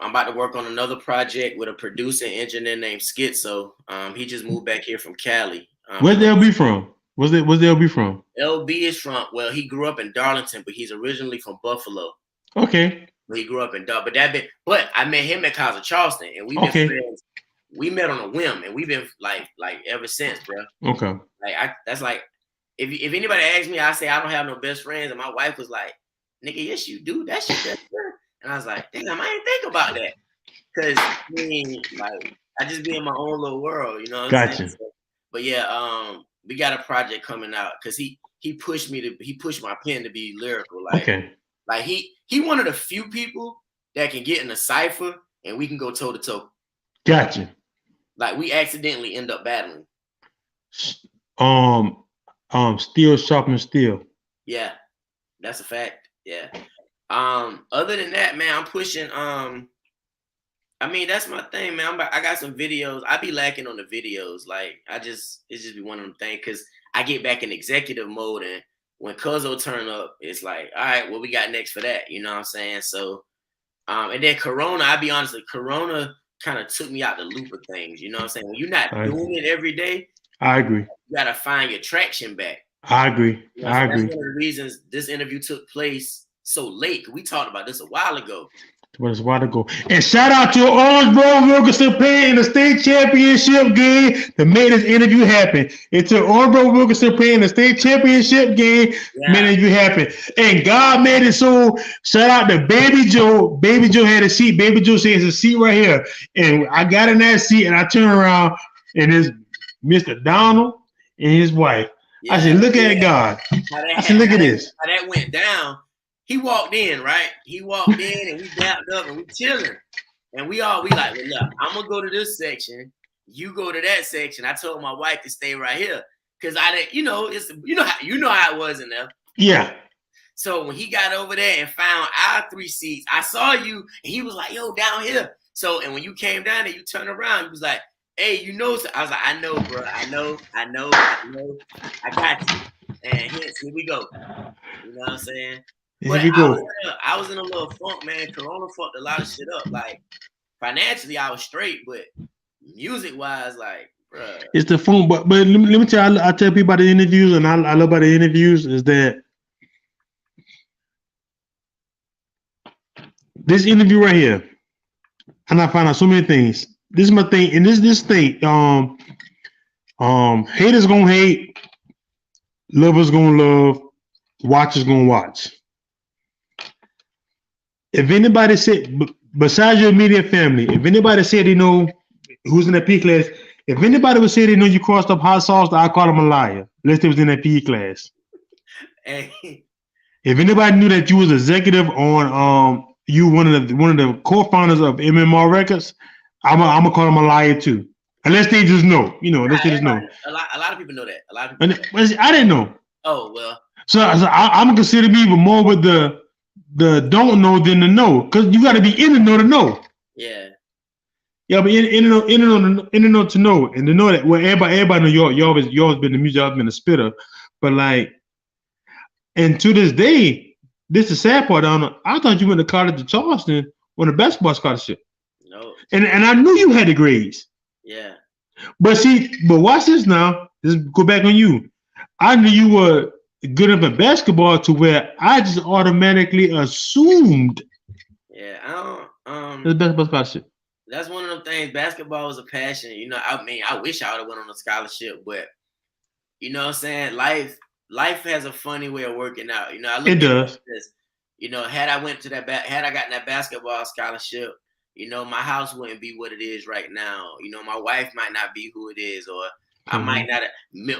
about to work on another project with a producer and engineer named Schizo. He just moved back here from Cali. Where's the LB from? Where's the LB from? LB is from, well, he grew up in Darlington, but he's originally from Buffalo. Okay. He grew up in Darlington, but I met him at College of Charleston, and we've been friends. We met on a whim, and we've been like ever since, bro. Okay. That's like, if anybody asks me, I say I don't have no best friends, and my wife was like, "Nigga, yes you do. That's your best friend." And I was like, "Damn, I didn't think about that." Because I mean, like, I just be in my own little world, you know what I'm saying? But yeah, we got a project coming out because he pushed my pen to be lyrical. Like he one of the few people that can get in a cipher and we can go toe to toe. Gotcha. Like we accidentally end up battling. Steel sharpening steel. Yeah, that's a fact. Yeah. Other than that, man, I'm pushing. I mean, that's my thing, man. I got some videos. I be lacking on the videos. Like, it's just be one of them things because I get back in executive mode, and when Cuzzo turn up, it's like, all right, what we got next for that? You know what I'm saying? So, and then Corona, I'll be honest, Corona kind of took me out the loop of things. You know what I'm saying? When you're not doing it every day, I agree. You gotta find your traction back. I agree. You know, that's one of the reasons this interview took place so late. We talked about this a while ago. And shout out to Orangeburg Wilkinson playing in the state championship game that made this interview happen. It took Orangeburg Wilkinson playing in the state championship game made this interview happen. And God made it so. Shout out to Baby Joe. Baby Joe had a seat. Baby Joe says a seat right here. And I got in that seat and I turned around and it's Mr. Donald and his wife. Yeah, I said, look at God. I said, look at this. How that went down. He walked in, right? He walked in and we dapped up and we chilling. And we like, well, look, I'm gonna go to this section. You go to that section. I told my wife to stay right here. Cause I didn't, you know how it was in there. Yeah. So when he got over there and found our 3 seats, I saw you and he was like, yo, down here. So, and when you came down there, you turned around, he was like, hey, you know, I was like, I know, bro. I know. I got you. And here we go. You know what I'm saying? But I was in a little funk, man. Corona fucked a lot of shit up. Like, financially, I was straight, but music-wise, like, Bruh. It's the phone. But let me tell you, I tell people about the interviews, and I love about the interviews is that this interview right here, and I find out so many things. This is my thing, and this thing. Haters gonna hate, lovers gonna love, watchers gonna watch. If anybody said, besides your immediate family, if anybody said they know who's in that PE class, if anybody would say they know you crossed up hot sauce, I call them a liar. Unless they was in that PE class. Hey. If anybody knew that you was executive on you one of the co-founders of MMR Records, I'm gonna call them a liar too. Unless they just know, unless they just know. A lot of people know that. A lot of people know that. I didn't know. Oh well. So I'm gonna consider me even more with the don't know than the know, because you got to be in the know to know. Yeah. Yeah, but in the know to know, and to know that everybody know you always been the music, always been a spitter, but like, and to this day, this is the sad part. I thought you went to College of Charleston on a basketball scholarship. No. And I knew you had the grades. Yeah. But watch this now. Let's go back on you. I knew you were good enough at basketball to where I just automatically assumed. Yeah, I don't. The basketball scholarship. That's one of them things. Basketball was a passion. I mean, I wish I would have went on a scholarship, but you know what I'm saying? Life has a funny way of working out. It does. This, had I gotten that basketball scholarship, my house wouldn't be what it is right now. My wife might not be who it is, or I might not.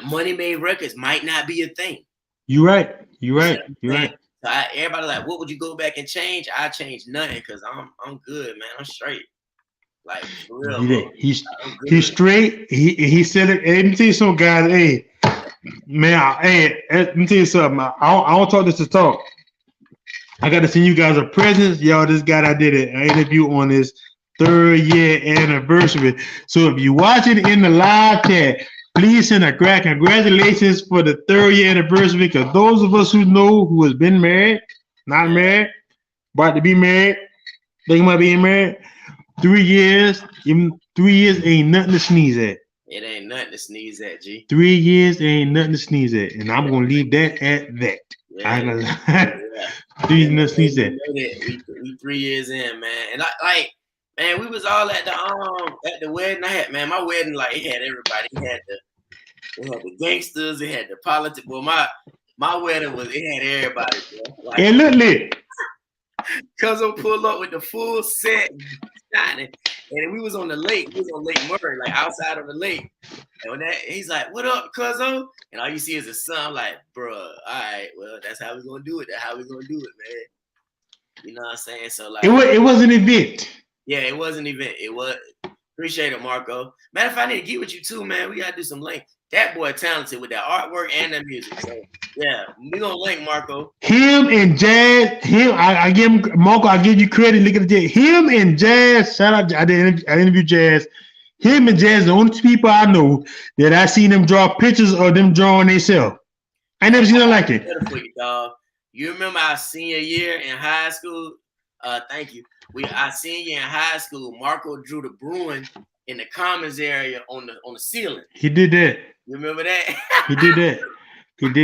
Money Made Records might not be a thing. You're right. So everybody like, what would you go back and change? I change nothing because I'm good, man. I'm straight. Like for real. He's straight. He said it. Hey, let me tell you something, guys. Hey, man. Let me tell you something. I don't talk this to talk. I got to send you guys a present. Y'all, this guy I did an interview on his 3rd year anniversary. So if you watch it in the live chat, please send a congratulations for the 3rd year anniversary. Because those of us who know who has been married, not married, about to be married, thinking about being married, 3 years, even 3 years ain't nothing to sneeze at. It ain't nothing to sneeze at, G. 3 years ain't nothing to sneeze at. And I'm going to leave that at that. Yeah. 3 years nothing to sneeze at. We 3 years in, man. And man, we was all at the wedding. My wedding, like, it had everybody. It had the gangsters, it had the politics. Well, my wedding it had everybody, bro. Like, and look lit. Cousin pulled up with the full set, shining, and we was on the lake. We was on Lake Murray, like outside of the lake. And when he's like, "What up, cousin?" And all you see is the sun. I'm like, "Bruh, all right, well, that's how we gonna do it. That's how we gonna do it, man." You know what I'm saying? So like, it was an event. Yeah, it was an event. It was. Appreciate it, Marco. Matter of fact, I need to get with you too, man. We gotta do some link. That boy talented with that artwork and that music. So yeah, we gonna link Marco. Him and Jazz. I give him Marco. I give you credit. Look at the him and Jazz. Shout out. I interviewed Jazz. Him and Jazz, the only two people I know that I seen them draw pictures of them drawing themselves. I never seen nothing like it. For you, dog. You remember our senior year in high school? Thank you. Our senior year in high school, Marco drew the Bruin in the commons area on the ceiling. He did that. You remember that? He did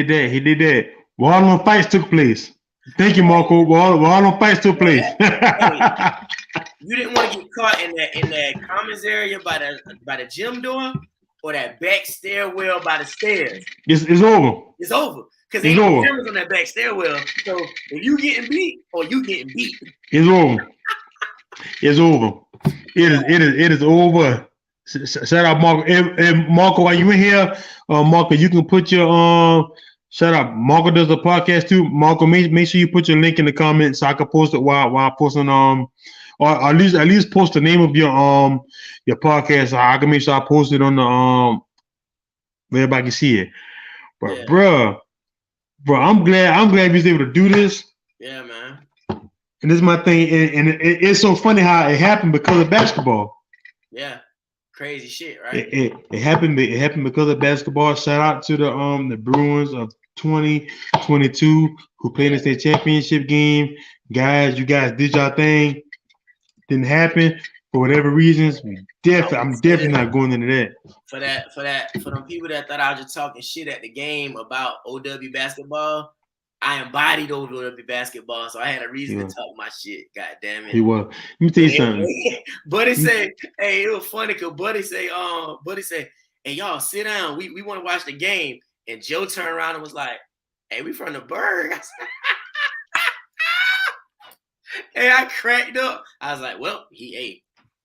that. Well, all them fights took place. Thank you, Marco. Well, all them fights took place. You didn't want to get caught in that commons area by the gym door or that back stairwell by the stairs. It's over. It's over. Because ain't no cameras on that back stairwell. So if you getting beat or you getting beat. It's over. It's over. It is over. Shout out Marco. And Marco, while you in here, Marco, you can put your shout out. Marco does a podcast too. Marco, make sure you put your link in the comments so I can post it while I'm posting or at least post the name of your podcast so I can make sure I post it on the where everybody can see it. But bro, I'm glad we was able to do this. Yeah, man. And this is my thing, and it's so funny how it happened because of basketball. Yeah, crazy shit, right? It happened because of basketball. Shout out to the Bruins of 2022 who played in the state championship game. Guys, you guys did your thing. Didn't happen for whatever reasons, I'm definitely not going into that. For them people that thought I was just talking shit at the game about OW basketball, I embodied OW basketball, so I had a reason to talk my shit. God damn it. He was. Let me tell you something. Buddy say, hey, it was funny because Buddy say, hey, y'all sit down. We want to watch the game. And Joe turned around and was like, hey, we from the Berg. Hey, I cracked up. I was like, well,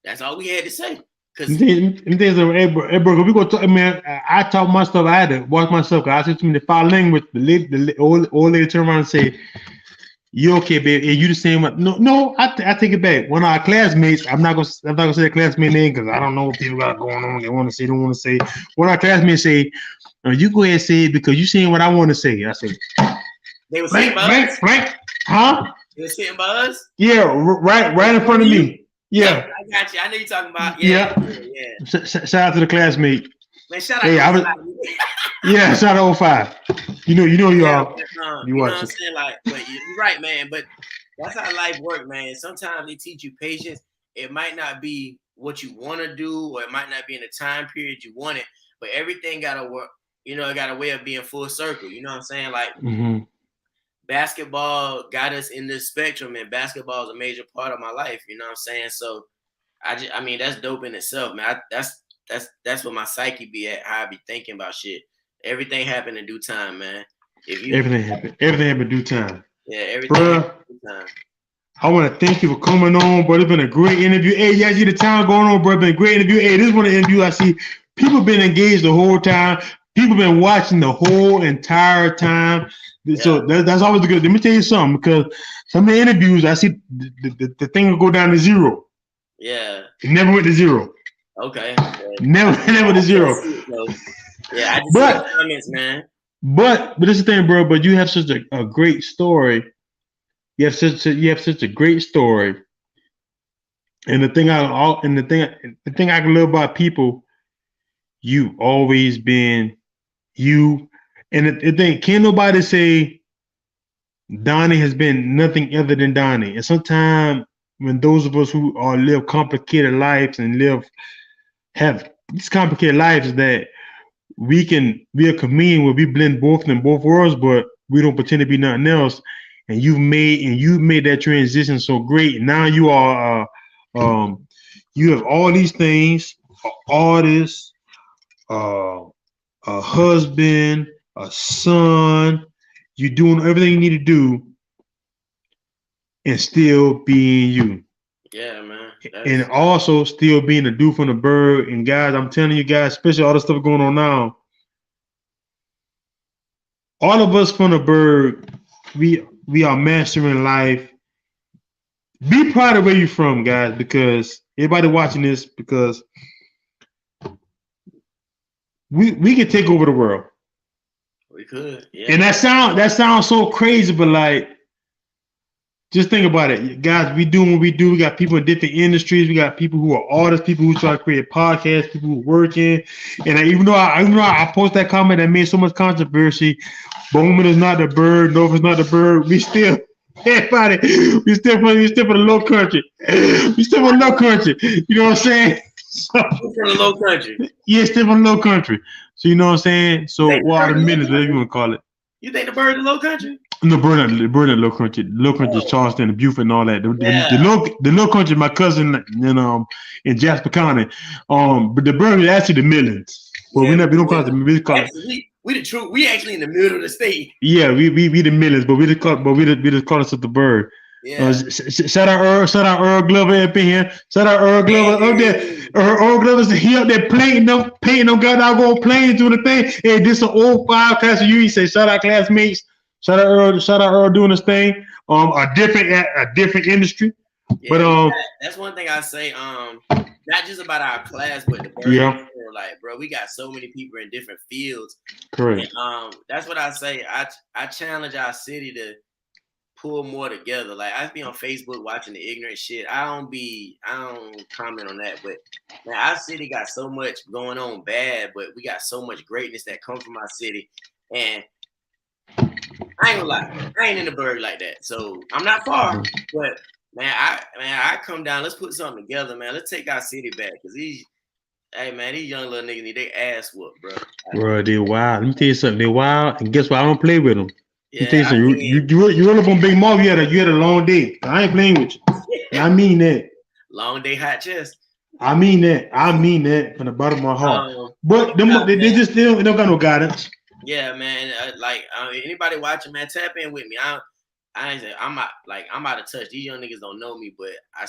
that's all we had to say. Hey, bro, we go talk, man. I talk my stuff. I had to watch myself. I said to me the foul language. The old lady turned around and say, "You okay, baby? Are you the same?" No. I take it back. One of our classmates. I'm not gonna say the classmate name because I don't know what people got going on. They want to say, don't want to say. One of our classmates say, "You go ahead and say it because you saying what I want to say." I said, "They were saying us, huh?" They were sitting by us. Yeah, right in front of me. Yeah, I got you. I know you're talking about. Yeah. Shout out to the classmate. Man, shout out. Yeah, shout out 05. You know you are. You know what I'm saying? Like, but you're right, man. But that's how life works, man. Sometimes they teach you patience. It might not be what you want to do, or it might not be in the time period you want it. But everything gotta work. You know, it got a way of being full circle. You know what I'm saying? Like. Basketball got us in this spectrum, and basketball is a major part of my life. You know what I'm saying? So, I mean, that's dope in itself, man. That's what my psyche be at. How I be thinking about shit. Everything happened in due time, man. Everything happened in due time. Yeah, everything happened in due time. I want to thank you for coming on, bro. It's been a great interview. Hey, yeah, see the time going on, bro. It's been a great interview. Hey, this is one of the interviews I see. People been engaged the whole time. People been watching the whole entire time. Yeah. So that's always good. Let me tell you something, because some of the interviews I see the thing will go down to zero. Yeah. It never went to zero. Okay. Never to zero. Yeah, I just see the comments, man. But this is the thing, bro. But you have such a great story. You have such a great story. And the thing I can love about people, you always been you. And the thing, can't nobody say Donnie has been nothing other than Donnie. And sometimes when those of us who live complicated lives and have these complicated lives, that we are comedian where we blend both in both worlds, but we don't pretend to be nothing else. And you've made that transition so great. Now you are you have all these things, an artist, a husband, a son. You're doing everything you need to do and still being you. Yeah, man. And also still being a dude from the Berg. And guys, I'm telling you guys, especially all the stuff going on now, all of us from the Berg, we are mastering life. Be proud of where you're from, guys, because everybody watching this, because we can take over the world. We could, yeah. And that sounds so crazy, but like, just think about it, guys. We do what we do. We got people in different industries. We got people who are artists, people who try to create podcasts, people who are working. And even though I post that comment that made so much controversy, Bowman is not the bird, Nova is not the bird. We still, everybody, we still for the low country. We still for the low country. You know what I'm saying? So, for the low country. Yeah, still for the low country. So you know what I'm saying? So what are the minutes, whatever you want to call it? You think the bird in the low country? No, bird in low country. Low country is Charleston and Beaufort and all that. The low country, my cousin in Jasper County. But the bird is actually the Midlands. Well, we don't call it we call it. We the truth. We actually in the middle of the state. Yeah, we the Midlands, but we just call us the bird. Yeah. Shout out Earl Glover up in here. Shout out Earl Glover up there. Earl Glover's he up there painting them goddamn planes doing the thing. Hey, this is an old 5 class of you. He say, shout out classmates. Shout out Earl doing this thing. A different industry. Yeah, but that's one thing I say. Not just about our class, but the bird. Yeah. Like, bro, we got so many people in different fields. Correct. And, that's what I say. I challenge our city to pull more together. Like, I be on Facebook watching the ignorant shit. I don't comment on that, but man, our city got so much going on bad, but we got so much greatness that comes from our city. And I ain't gonna lie, I ain't in the Berg like that. So I'm not far, but Man, I come down. Let's put something together, man. Let's take our city back, cause these young little niggas need their ass whooped, bro. Bro, they wild. Let me tell you something. They wild, and guess what? I don't play with them. Yeah, Let me tell you something. You run up on Big Marv. You had a long day. I ain't playing with you. I mean that. Long day, hot chest. I mean that from the bottom of my heart. But they just still don't got no guidance. Yeah, man. Anybody watching, man, tap in with me. I'm out of touch. These young niggas don't know me, but I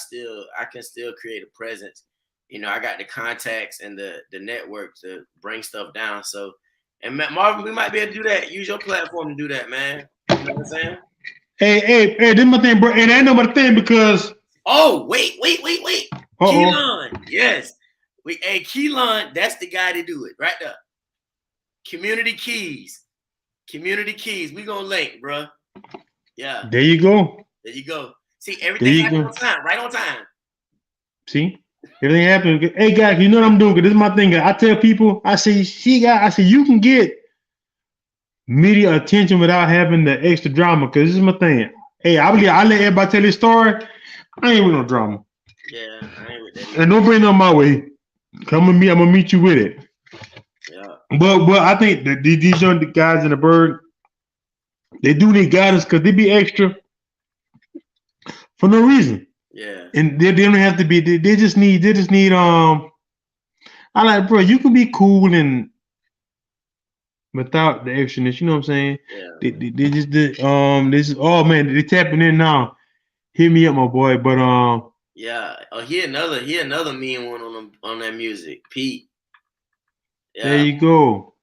can still create a presence. You know, I got the contacts and the network to bring stuff down. So, and Marvin, we might be able to do that. Use your platform to do that, man. You know what I'm saying? Hey, this is my thing, bro. And I know my thing because. Oh, wait. Keelan, yes. Keelan, that's the guy to do it right there. Community Keys. We gonna link, bro. Yeah. There you go. See, everything right on time. See, everything happened. Hey, guys, you know what I'm doing? Cause this is my thing. I tell people, I say, you can get media attention without having the extra drama. Cause this is my thing. Hey, I let everybody tell their story. I ain't with no drama. Yeah, I ain't with that. And don't bring it on my way. Come with me. I'm gonna meet you with it. Yeah. But I think that these young guys in the Berg, they do need guidance because they be extra for no reason. Yeah. And they don't have to be. They just need. I like, bro. You can be cool and without the extraness. You know what I'm saying? Yeah. They just oh man, they tapping in now. Hit me up, my boy. But yeah. Oh, he another mean one on that music, Pete. Yeah. There you go.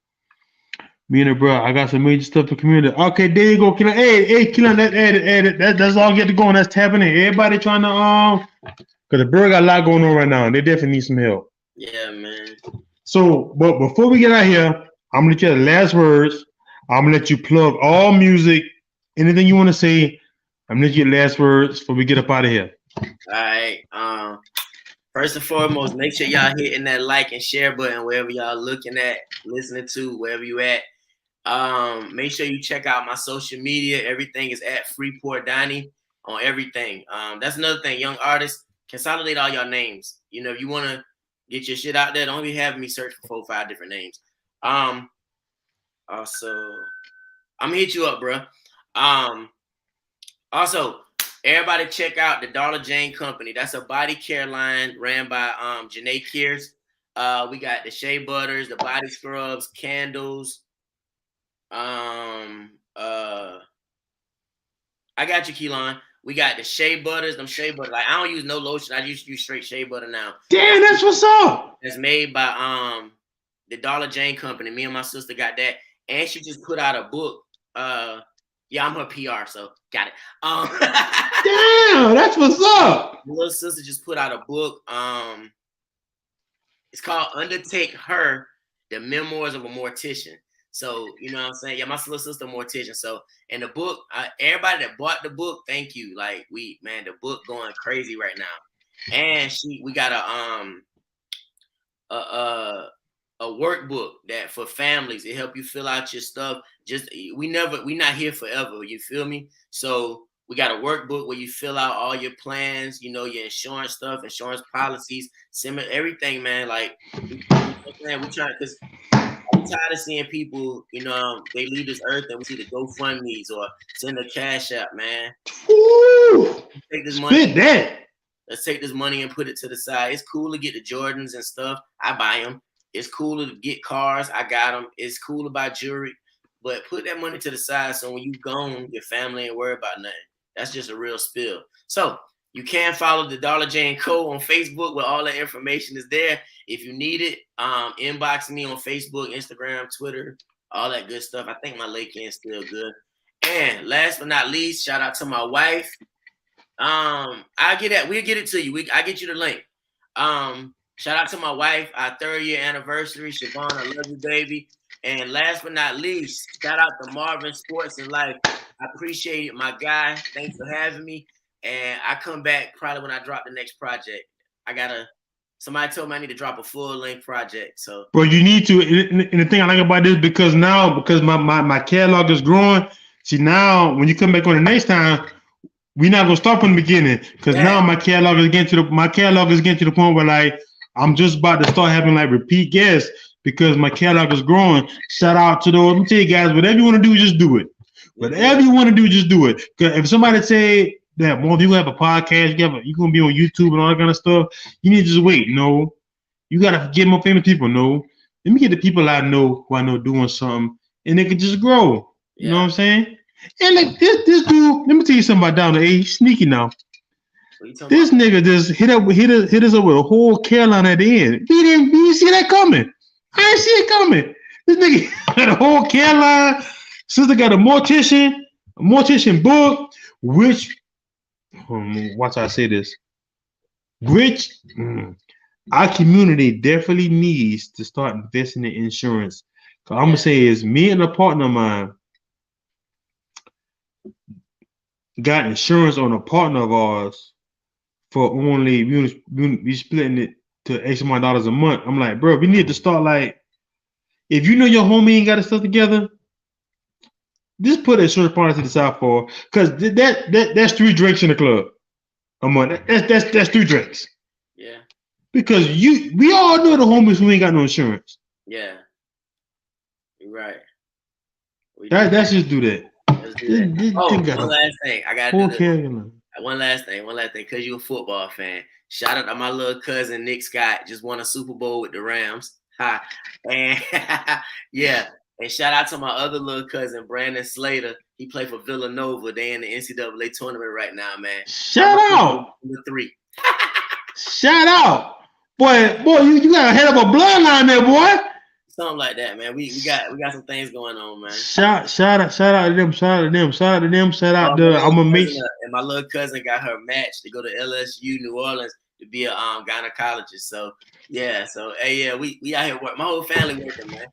Me and bro, I got some major stuff to community. Okay, there you go, Keelan. Hey, Keelan, that's all get to go, and that's tapping in. Everybody trying to because the Berg got a lot going on right now, and they definitely need some help. Yeah, man. So, but before we get out here, I'm gonna let you have the last words. I'm gonna let you plug all music, anything you want to say. I'm gonna let you have the last words before we get up out of here. All right. First and foremost, make sure y'all hitting that like and share button wherever y'all looking at, listening to, wherever you at. Make sure you check out my social media. Everything is at FreePour Donnie on everything. That's another thing. Young artists, consolidate all your names. You know, if you want to get your shit out there, don't be having me search for 4 or 5 different names. Also, I'm gonna hit you up, bro. Also, everybody check out the Dollar Jane Company. That's a body care line ran by Janae Kearse. We got the shea butters, the body scrubs, candles. I got you, Keelan. We got the shea butters, them shea butter. Like, I don't use no lotion. I just use straight shea butter now. Damn, that's what's up. That's made by the Dollar Jane Company. Me and my sister got that. And she just put out a book. Yeah, I'm her PR, so got it. Damn, that's what's up. My little sister just put out a book. It's called Undertake Her, The Memoirs of a Mortician. So, you know what I'm saying? Yeah, my little sister mortician. So, and the book, everybody that bought the book, thank you. Like, the book going crazy right now. And we got a workbook that for families, it help you fill out your stuff. We not here forever. You feel me? So we got a workbook where you fill out all your plans, you know, your insurance stuff, insurance policies, everything, man. Like, we trying, because I'm tired of seeing people, you know, they leave this earth and we see the GoFundMe's or send a cash out, man. Ooh, take this money. Spit that. Let's take this money and put it to the side. It's cool to get the Jordans and stuff. I buy them. It's cool to get cars. I got them. It's cool to buy jewelry. But put that money to the side so when you gone, your family ain't worried about nothing. That's just a real spill. So you can follow the Dollar Jane Co. on Facebook where all the information is there. If you need it, inbox me on Facebook, Instagram, Twitter, all that good stuff. I think my lake is still good. And last but not least, shout out to my wife. We'll get it to you. I get you the link. Shout out to my wife, our 3rd year anniversary. Siobhan, I love you, baby. And last but not least, shout out to Marvin Sports and Life. I appreciate it, my guy. Thanks for having me. And I come back probably when I drop the next project. Somebody told me I need to drop a full-length project. So, bro, you need to. And the thing I like about this, because my catalog is growing. See, now when you come back on the next time, we're not gonna start from the beginning because now my catalog is getting to the point where like I'm just about to start having like repeat guests because my catalog is growing. Shout out to those. Let me tell you guys, whatever you want to do, just do it. Whatever you want to do, just do it. Because if somebody say that, well, if you have a podcast, you're gonna be on YouTube and all that kind of stuff, you need to just wait. No, you gotta get more famous people. No, let me get the people I know who I know doing something, and they can just grow. You know what I'm saying? And like this dude, let me tell you something about Down the A. He's sneaky now. This nigga just hit us up with a whole Carolina at the end. He didn't see that coming. I didn't see it coming. This nigga got a whole Carolina. Sister got a mortician book, which watch I say this, which our community definitely needs to start investing in insurance. Cause I'm gonna say is me and a partner of mine got insurance on a partner of ours for only we splitting it to X amount of dollars a month. I'm like, bro, we need to start like, if you know your homie ain't got his stuff together, just put an insurance policy to the side for, because that's 3 drinks in the club a month. That's 3 drinks. Yeah. Because we all know the homies who ain't got no insurance. Yeah. You're right. Let's just do that. Let's do that. One last thing. I gotta do this. One last thing, because you're a football fan. Shout out to my little cousin Nick Scott, just won a Super Bowl with the Rams. Ha. And yeah. And shout out to my other little cousin, Brandon Slater. He played for Villanova. They in the NCAA tournament right now, man. Shout out. Number 3. Shout out. Boy, you got a head of a bloodline there, boy. Something like that, man. We got some things going on, man. Shout out to them. I'm gonna make sure. And my little cousin got her match to go to LSU New Orleans to be a gynecologist. So yeah, we out here working. My whole family working, man.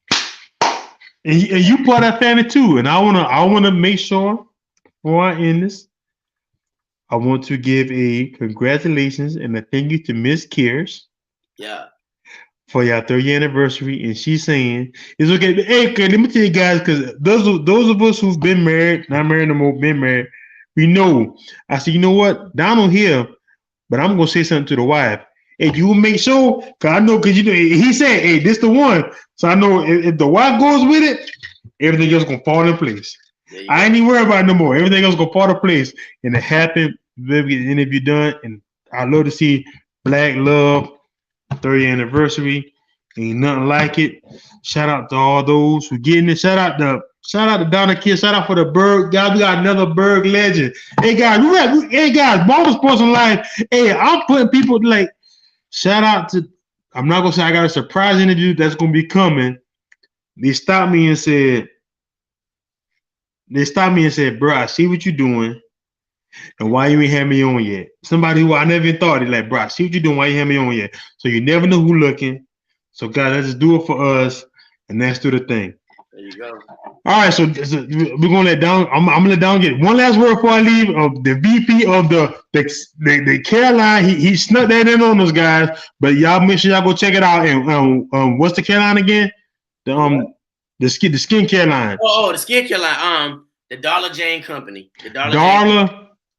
And you part of that family too. And I wanna make sure before I end this, I want to give a congratulations and a thank you to Miss Kearse. Yeah. For your 30th anniversary, and she's saying it's okay. Hey, let me tell you guys, because those of us who've been married, not married no more, been married, we know. I said, you know what? Down on here, but I'm gonna say something to the wife. Hey, you make sure, cause I know, cause you know he said, hey, this the one. So I know if the wife goes with it, everything else gonna fall in place. I ain't even worried about it no more. Everything else gonna fall in place, and it happened. We'll get the interview done, and I love to see Black love. 30th anniversary, ain't nothing like it. Shout out to all those who getting it. Shout out to Donnie Kid. Shout out for the Berg guys. We got another Berg legend. Hey guys, Marvinsportsandlife. Hey, I'm putting people like. Shout out to. I'm not gonna say I got a surprise interview that's gonna be coming. They stopped me and said, bro, I see what you're doing. And why you ain't had me on yet? Somebody who I never even thought, they're like, bro, I see what you're doing, why you have me on yet? So you never know who looking. So guys, let's just do it for us, and let's do the thing. There you go. All right, so we're gonna let Don. I'm gonna let Don get one last word before I leave. The VP of the Carolina, he snuck that in on us guys, but y'all make sure y'all go check it out. And what's the Carolina again? The skincare line. Oh, the skincare line. The Dollar Jane Company. The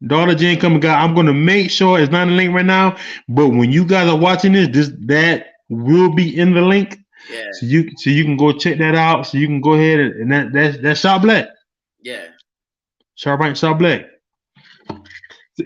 Dollar Jane Company, guy. I'm gonna make sure it's not in the link right now, but when you guys are watching this, that will be in the link. Yeah. So you can go check that out. So you can go ahead and that's Shop Black. Yeah. Shop Black.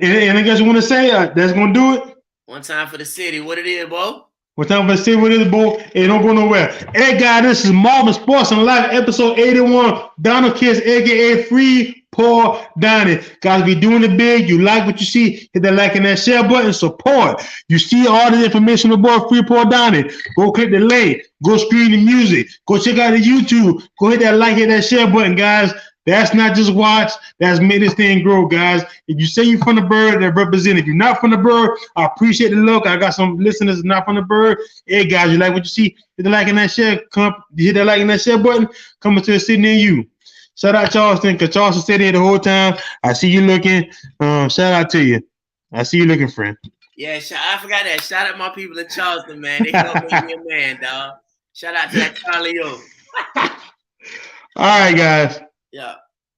And I guess you want to say that's gonna do it. One time for the city. What it is, Bo? One time for the city. What it is, Bo? Hey, don't go nowhere. Hey, guys, this is Marvin Sports and Life, episode 81. Donald Kearse, aka FreePour Donnie. Guys, we doing it big. You like what you see? Hit that like and that share button. Support. You see all the information about FreePour Donnie. Go click the link. Go stream the music. Go check out the YouTube. Go hit that like, hit that share button, guys. That's not just watch. That's made this thing grow, guys. If you say you're from the bird, that represent. If you're not from the bird, I appreciate the look. I got some listeners not from the bird. Hey, guys, you like what you see? Hit the like and that share. Hit that like and that share button. Coming to the city near you. Shout out Charleston, because Charleston stayed here the whole time. I see you looking. Shout out to you. I see you looking, friend. Yeah, I forgot that. Shout out my people in Charleston, man. They helped make me a man, dog. Shout out to that Charlie O. All right, guys. Yeah.